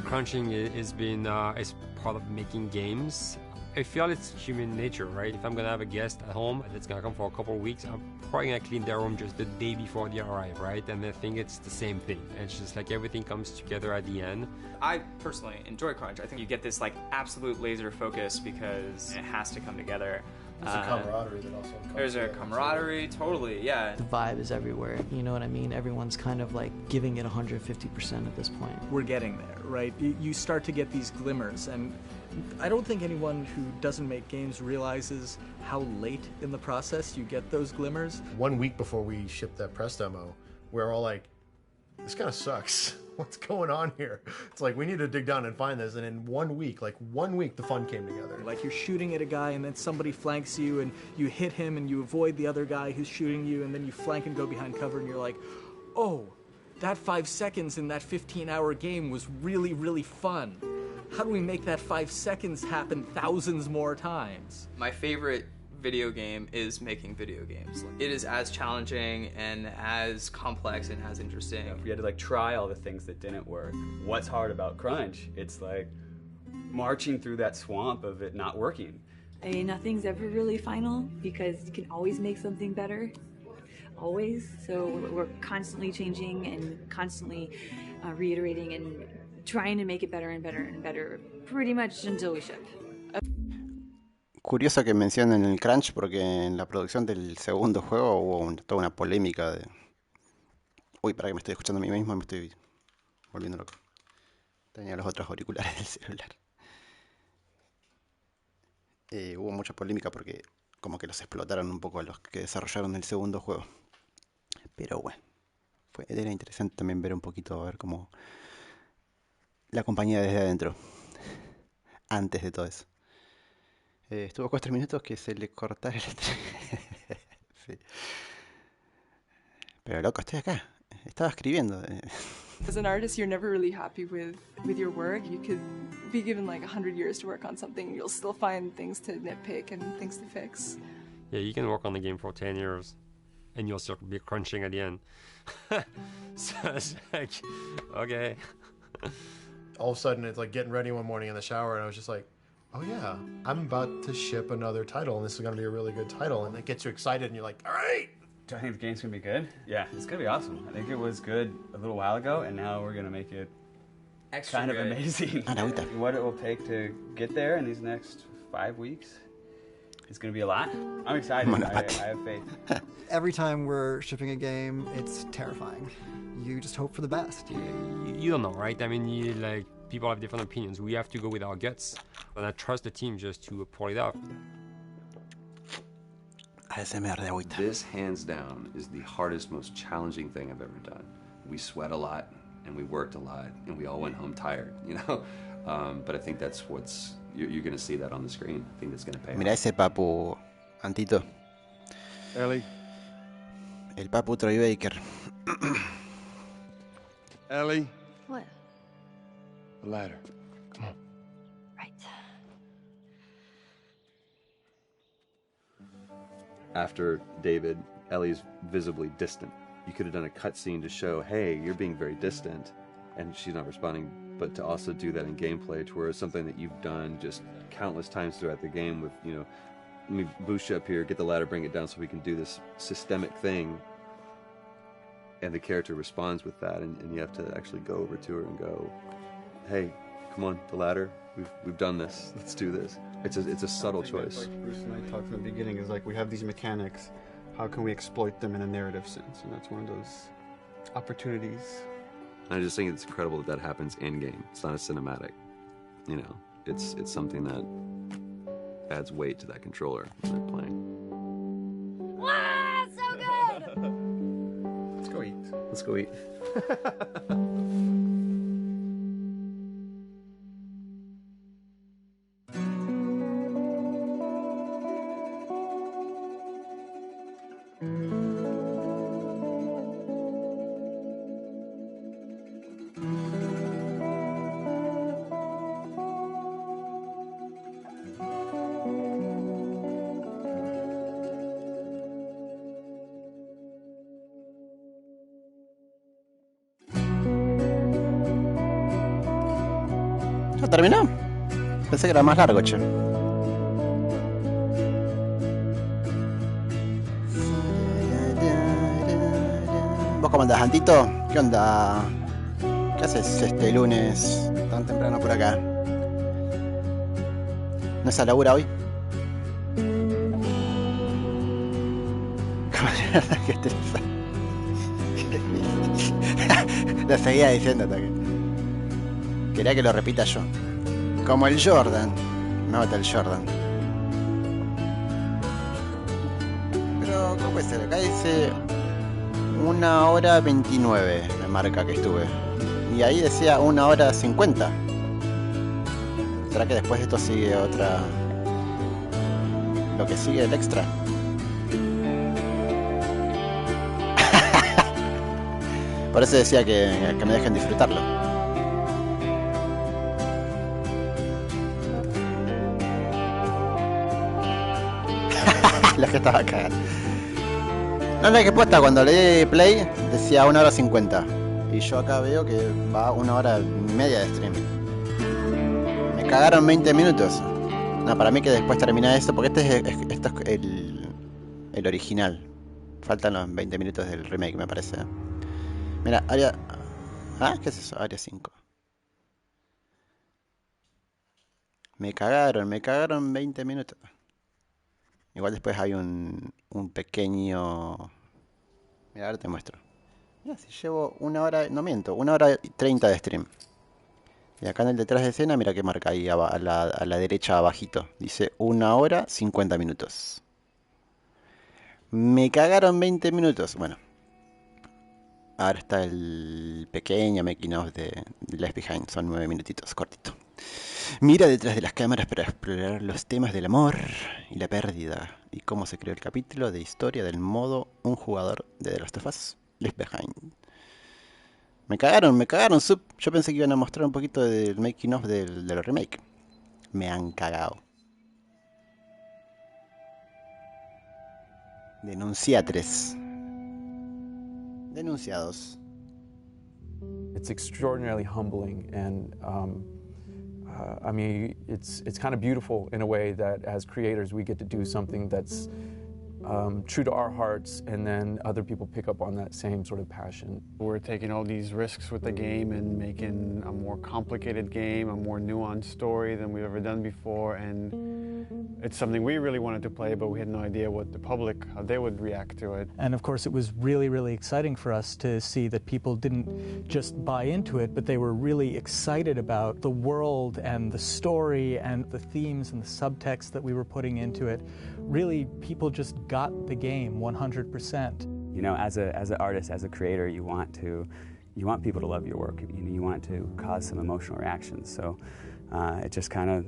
Crunching is part of making games. I feel it's human nature, right? If I'm gonna have a guest at home that's gonna come for a couple of weeks, I'm probably gonna clean their room just the day before they arrive, right? And I think it's the same thing. It's just like everything comes together at the end. I personally enjoy crunch. I think you get this like absolute laser focus because it has to come together. There's a camaraderie that also comes There's a together. camaraderie, totally, yeah. The vibe is everywhere, you know what I mean? Everyone's kind of like giving it 150% at this point. We're getting there, right? You start to get these glimmers, and I don't think anyone who doesn't make games realizes how late in the process you get those glimmers. 1 week before we shipped that press demo, we're all like, this kind of sucks. What's going on here? It's like, we need to dig down and find this. And in 1 week, the fun came together. Like you're shooting at a guy and then somebody flanks you and you hit him and you avoid the other guy who's shooting you and then you flank and go behind cover and you're like, oh, that 5 seconds in that 15-hour game was really, really fun. How do we make that 5 seconds happen thousands more times? My favorite video game is making video games. It is as challenging and as complex and as interesting. If we had to like try all the things that didn't work, what's hard about crunch? It's like marching through that swamp of it not working. I mean, nothing's ever really final because you can always make something better. Always. So we're constantly changing and constantly reiterating and trying to make it better and better and better pretty much until we ship. Curioso que mencionen el crunch porque en la producción del segundo juego hubo toda una polémica de... Uy, para que me estoy escuchando a mí mismo y me estoy volviendo loco. Tenía los otros auriculares del celular. Hubo mucha polémica porque como que los explotaron un poco a los que desarrollaron el segundo juego. Pero bueno, era interesante también ver un poquito, a ver cómo la compañía desde adentro, antes de todo eso. Estuvo 4 minutos que se le cortara el sí. Pero loco, estoy acá. Estaba escribiendo. As an artist, you're never really happy with your work. You could be given like 100 years to work on something. You'll still find things to nitpick and things to fix. Yeah, you can work on the game for 10 years and you'll still be crunching at the end. So it's like, okay. All of a sudden, it's like getting ready one morning in the shower, and I was just like, oh yeah, I'm about to ship another title, and this is going to be a really good title, and it gets you excited, and you're like, all right. Do I think the game's going to be good? Yeah, it's going to be awesome. I think it was good a little while ago, and now we're going to make it extra kind good. of amazing. What it will take to get there in these next 5 weeks, it's going to be a lot. I'm excited. I have faith. Every time we're shipping a game, it's terrifying. You just hope for the best. You don't know, right? I mean, people have different opinions. We have to go with our guts, and I trust the team just to pull it off. ASMR de agüita. This, hands down, is the hardest, most challenging thing I've ever done. We sweat a lot, and we worked a lot, and we all went home tired, you know? But I think that's what's... You're going to see that on the screen. I think that's going to pay off. Mira ese papu, Antito. Ellie. El papu Troy Baker. Ellie. What? The ladder. Come on. Right. After David, Ellie's visibly distant. You could have done a cutscene to show, hey, you're being very distant, and she's not responding, but to also do that in gameplay to where it's something that you've done just countless times throughout the game with, you know, let me boost you up here, get the ladder, bring it down so we can do this systemic thing, and the character responds with that, and you have to actually go over to her and go, hey, come on, the ladder, we've done this, let's do this. It's a subtle choice. Like Bruce and I talked in the beginning, is like we have these mechanics, how can we exploit them in a narrative sense? And that's one of those opportunities. I just think it's incredible that that happens in-game. It's not a cinematic. You know, it's something that adds weight to that controller when they're playing. Wow, so good! Let's go eat. Let's go eat. ¿Ya terminó? Pensé que era más largo, che. cómo andás, Antito? ¿Qué onda? ¿Qué haces este lunes tan temprano por acá? ¿No es a labura hoy? ¿Qué te pasa? Lo seguía diciendo también. Quería que lo repita yo. Como el Jordan. Me mata el Jordan. Pero, ¿cómo puede ser? Acá dice 1 hora 29 me marca que estuve. Y ahí decía 1 hora 50. ¿Será que después de esto sigue otra... lo que sigue el extra? Por eso decía que me dejen disfrutarlo. Los que estaba cagando. No, que posta, cuando le di play decía 1 hora 50. Y yo acá veo que va 1 hora y media de stream. Me cagaron 20 minutos. No, para mí que después termina esto, porque esto es el original. Faltan los 20 minutos del remake, me parece. Mira, área... ¿Ah? ¿Qué es eso? Área 5. Me cagaron 20 minutos. Igual después hay un pequeño... Mira, ahora te muestro. Mira, si llevo 1 hora... No miento, 1 hora y 30 de stream. Y acá en el detrás de escena, mira que marca ahí a la derecha abajito. Dice 1 hora 50 minutos. Me cagaron 20 minutos. Bueno. Ahora está el pequeño making of de Left Behind. Son 9 minutitos, cortito. Mira detrás de las cámaras para explorar los temas del amor y la pérdida. Y cómo se creó el capítulo de historia del modo un jugador de The Last of Us, Left Behind. Me cagaron, sub. Yo pensé que iban a mostrar un poquito del making of del remake. Me han cagado. Denunciatres. Denunciados. It's extraordinarily humbling, and I mean, it's kind of beautiful in a way that as creators we get to do something that's true to our hearts, and then other people pick up on that same sort of passion. We're taking all these risks with the game and making a more complicated game, a more nuanced story than we've ever done before, and it's something we really wanted to play, but we had no idea what the public, how they would react to it. And of course it was really, really exciting for us to see that people didn't just buy into it, but they were really excited about the world and the story and the themes and the subtext that we were putting into it. Really, people just got the game 100%. You know, as an artist, as a creator, you want people to love your work. You want to cause some emotional reactions. So it just kind of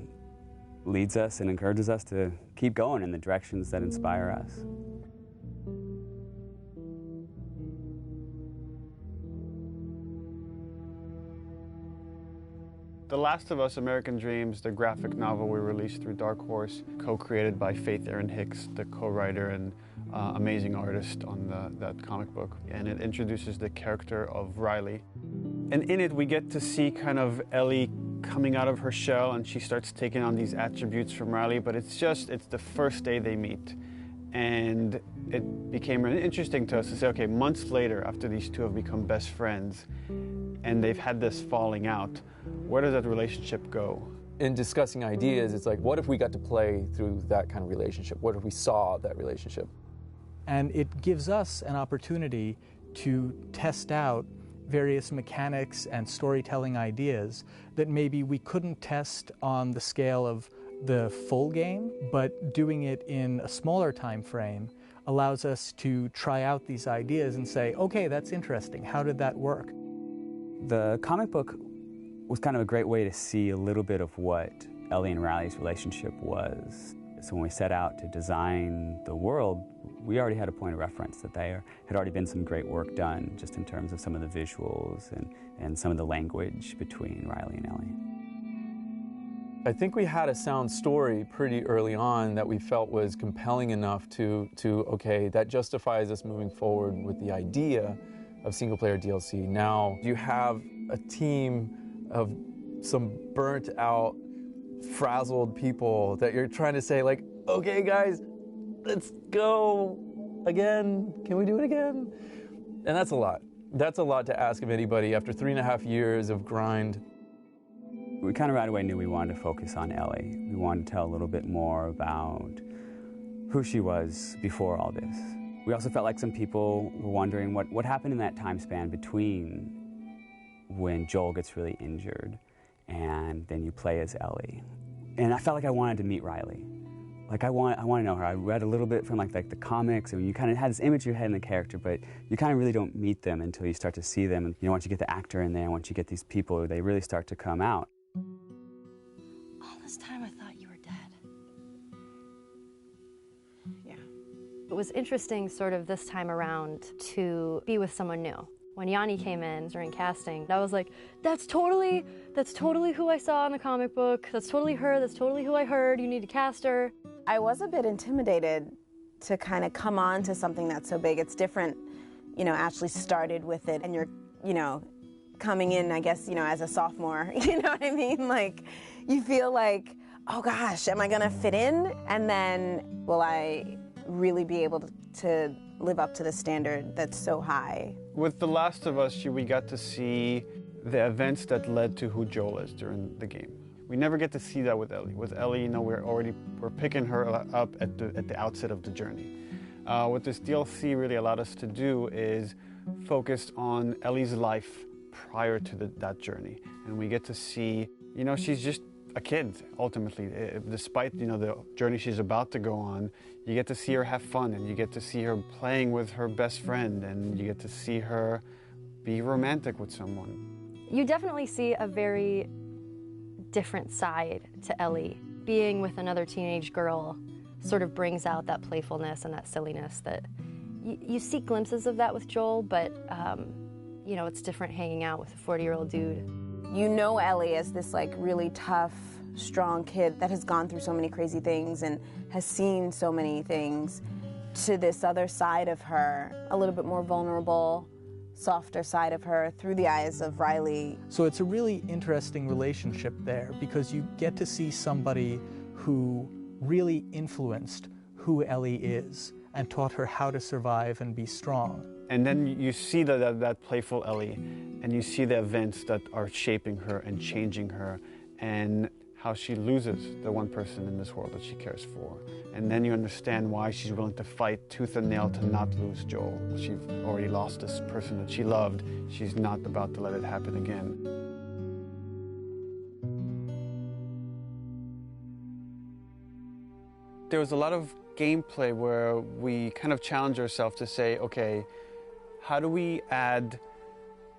leads us and encourages us to keep going in the directions that inspire us. The Last of Us American Dreams, the graphic novel we released through Dark Horse, co-created by Faith Erin Hicks, the co-writer and amazing artist on that comic book. And it introduces the character of Riley. And in it we get to see kind of Ellie coming out of her shell, and she starts taking on these attributes from Riley, but it's the first day they meet. And it became really interesting to us to say, okay, months later, after these two have become best friends, and they've had this falling out, where does that relationship go? In discussing ideas, it's like, what if we got to play through that kind of relationship? What if we saw that relationship? And it gives us an opportunity to test out various mechanics and storytelling ideas that maybe we couldn't test on the scale of the full game, but doing it in a smaller time frame allows us to try out these ideas and say, okay, that's interesting. How did that work? The comic book was kind of a great way to see a little bit of what Ellie and Riley's relationship was. So when we set out to design the world, we already had a point of reference that there had already been some great work done just in terms of some of the visuals and some of the language between Riley and Ellie. I think we had a sound story pretty early on that we felt was compelling enough to okay, that justifies us moving forward with the idea of single-player DLC. Now you have a team of some burnt-out, frazzled people that you're trying to say, like, okay, guys, let's go again. Can we do it again? And that's a lot. That's a lot to ask of anybody after 3.5 years of grind. We kind of right away knew we wanted to focus on Ellie. We wanted to tell a little bit more about who she was before all this. We also felt like some people were wondering what happened in that time span between when Joel gets really injured and then you play as Ellie. And I felt like I wanted to meet Riley. Like I want to know her. I read a little bit from like the comics, and you kind of had this image in your head in the character, but you kind of really don't meet them until you start to see them. And once you get the actor in there, once you get these people, they really start to come out. All this time I thought you were dead. Yeah. It was interesting sort of this time around to be with someone new. When Yanni came in during casting, I was like, that's totally who I saw in the comic book. That's totally her. That's totally who I heard. You need to cast her. I was a bit intimidated to kind of come on to something that's so big. It's different, actually started with it, and you're, coming in, I guess, as a sophomore, you know what I mean? Like, you feel like, oh gosh, am I gonna fit in? And then, will I really be able to live up to the standard that's so high? With The Last of Us, we got to see the events that led to who Joel is during the game. We never get to see that with Ellie. With Ellie, we're picking her up at the outset of the journey. What this DLC really allowed us to do is focus on Ellie's life prior to that journey, and we get to see, she's just a kid ultimately. Despite the journey she's about to go on, you get to see her have fun, and you get to see her playing with her best friend, and you get to see her be romantic with someone. You definitely see a very different side to Ellie. Being with another teenage girl sort of brings out that playfulness and that silliness that you see glimpses of that with Joel, but it's different hanging out with a 40-year-old dude. You know Ellie as this really tough, strong kid that has gone through so many crazy things and has seen so many things, to this other side of her, a little bit more vulnerable, softer side of her through the eyes of Riley. So it's a really interesting relationship there, because you get to see somebody who really influenced who Ellie is and taught her how to survive and be strong. And then you see that playful Ellie, and you see the events that are shaping her and changing her, and how she loses the one person in this world that she cares for. And then you understand why she's willing to fight tooth and nail to not lose Joel. She's already lost this person that she loved. She's not about to let it happen again. There was a lot of gameplay where we kind of challenge ourselves to say, okay, how do we add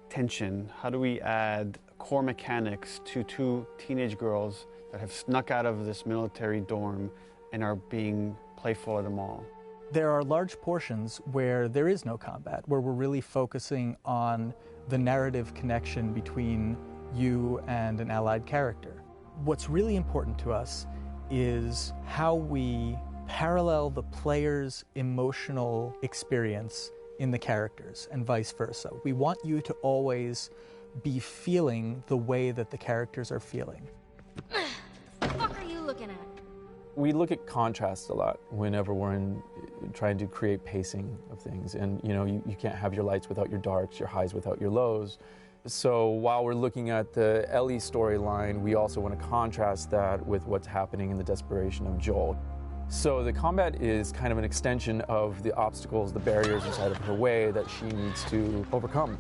tension? How do we add core mechanics to two teenage girls that have snuck out of this military dorm and are being playful at a mall? There are large portions where there is no combat, where we're really focusing on the narrative connection between you and an allied character. What's really important to us is how we parallel the player's emotional experience in the characters and vice versa. We want you to always be feeling the way that the characters are feeling. What the fuck are you looking at? We look at contrast a lot whenever we're trying to create pacing of things. And you can't have your lights without your darks, your highs without your lows. So while we're looking at the Ellie storyline, we also want to contrast that with what's happening in the desperation of Joel. So the combat is kind of an extension of the obstacles, the barriers inside of her way that she needs to overcome.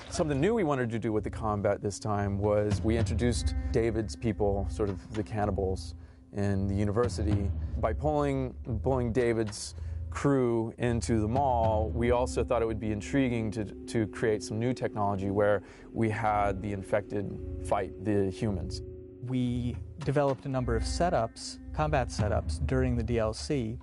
Something new we wanted to do with the combat this time was we introduced David's people, sort of the cannibals in the university. By pulling David's crew into the mall, we also thought it would be intriguing to create some new technology where we had the infected fight the humans. We developed a number of setups, combat setups, during the DLC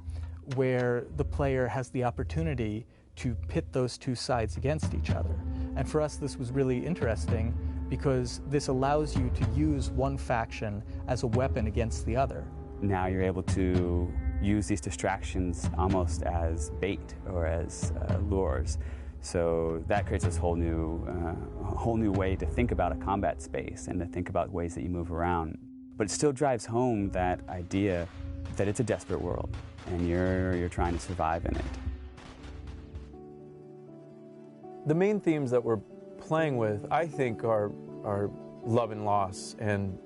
where the player has the opportunity to pit those two sides against each other. And for us, this was really interesting because this allows you to use one faction as a weapon against the other. Now you're able to use these distractions almost as bait or as lures. So that creates this whole new way to think about a combat space and to think about ways that you move around. But it still drives home that idea that it's a desperate world and you're trying to survive in it. The main themes that we're playing with, I think, are love and loss, and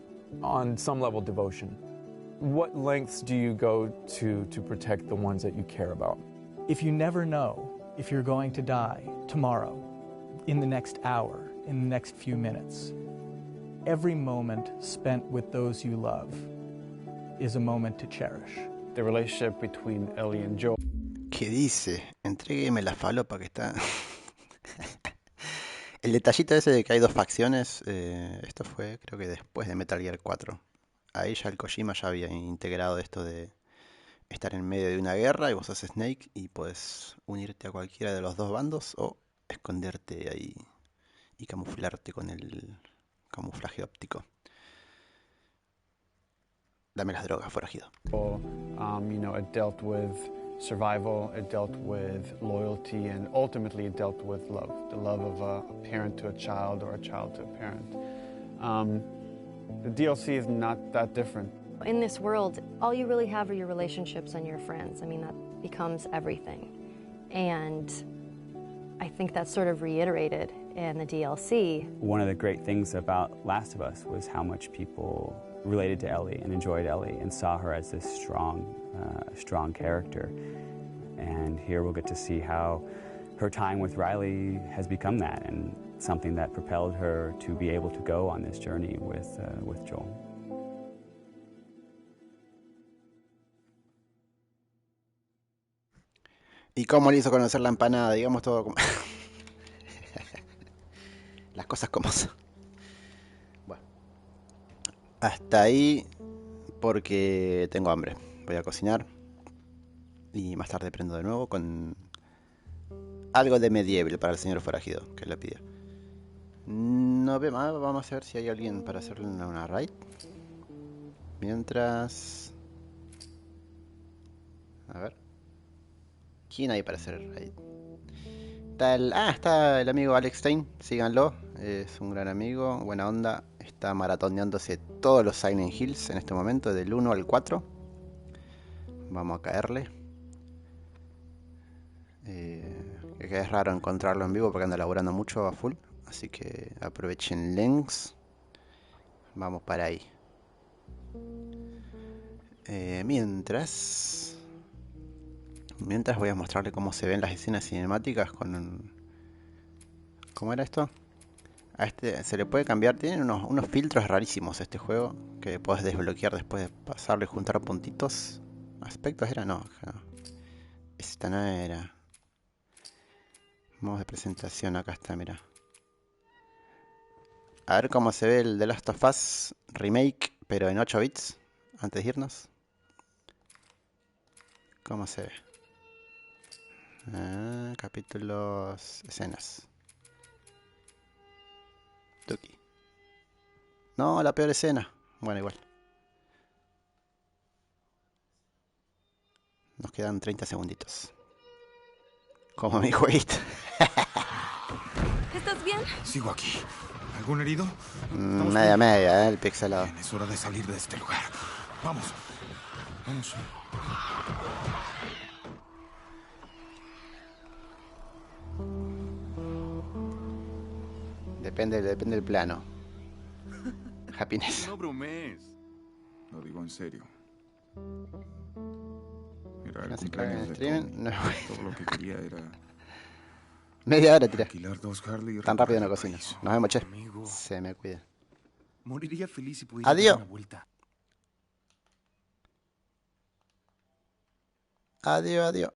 on some level, devotion. What lengths do you go to protect the ones that you care about? If you never know if you're going to die tomorrow, in the next hour, in the next few minutes, every moment spent with those you love is a moment to cherish. The relationship between Ellie and Joel. ¿Qué dice? Entrégueme la falopa que está. El detallito ese de que hay dos facciones, esto fue creo que después de Metal Gear 4. Ahí ya el Kojima ya había integrado esto de estar en medio de una guerra y vos sos Snake y podés unirte a cualquiera de los dos bandos o esconderte ahí y camuflarte con el camuflaje óptico. Dame las drogas, forajido. It dealt with survival, it dealt with loyalty, and ultimately it dealt with love. The love of a parent to a child or a child to a parent. The DLC is not that different. In this world, all you really have are your relationships and your friends. I mean, that becomes everything. And I think that's sort of reiterated in the DLC. One of the great things about Last of Us was how much people related to Ellie and enjoyed Ellie and saw her as this strong character. And here we'll get to see how her time with Riley has become that, and something that propelled her to be able to go on this journey with Joel. ¿Y cómo le hizo conocer la empanada? Digamos todo como... Las cosas como son. Bueno. Hasta ahí porque tengo hambre. Voy a cocinar. Y más tarde prendo de nuevo con algo de medieval para el señor forajido que le pidió. No vemos, vamos a ver si hay alguien para hacerle una raid. Mientras... A ver. ¿Quién hay para hacer raid? Está el amigo Alex Stein, síganlo, es un gran amigo, buena onda, está maratoneándose todos los Silent Hills en este momento, del 1 al 4. Vamos a caerle. Que es raro encontrarlo en vivo porque anda laburando mucho a full, así que aprovechen links. Vamos para ahí. Mientras voy a mostrarle cómo se ven las escenas cinemáticas con... ¿Cómo era esto? A este se le puede cambiar, tiene unos filtros rarísimos este juego que podés desbloquear después de pasarle y juntar puntitos. ¿Aspectos era? No. Esta no era. Modos de presentación, acá está, mira. A ver cómo se ve el The Last of Us Remake, pero en 8 bits, antes de irnos. ¿Cómo se ve? Capítulos, escenas. Tuki. No, la peor escena. Bueno, igual. Nos quedan 30 segunditos. Como mi jueguito. ¿Estás bien? Sigo aquí. ¿Algún herido? Media, el pixelado. Es hora de salir de este lugar. Vamos. Vamos. Depende del plano. Happiness. No bromees. Lo digo en serio. Era el cumpleaños de Tommy. No. Todo lo que quería era... Media hora, tira. Alquilar 2 Harley y tan rápido no recorrer el cocino. país. Nos vemos, che. Amigo. Se me cuida. Moriría feliz si pudiera Adiós. dar una vuelta. Adiós, adiós.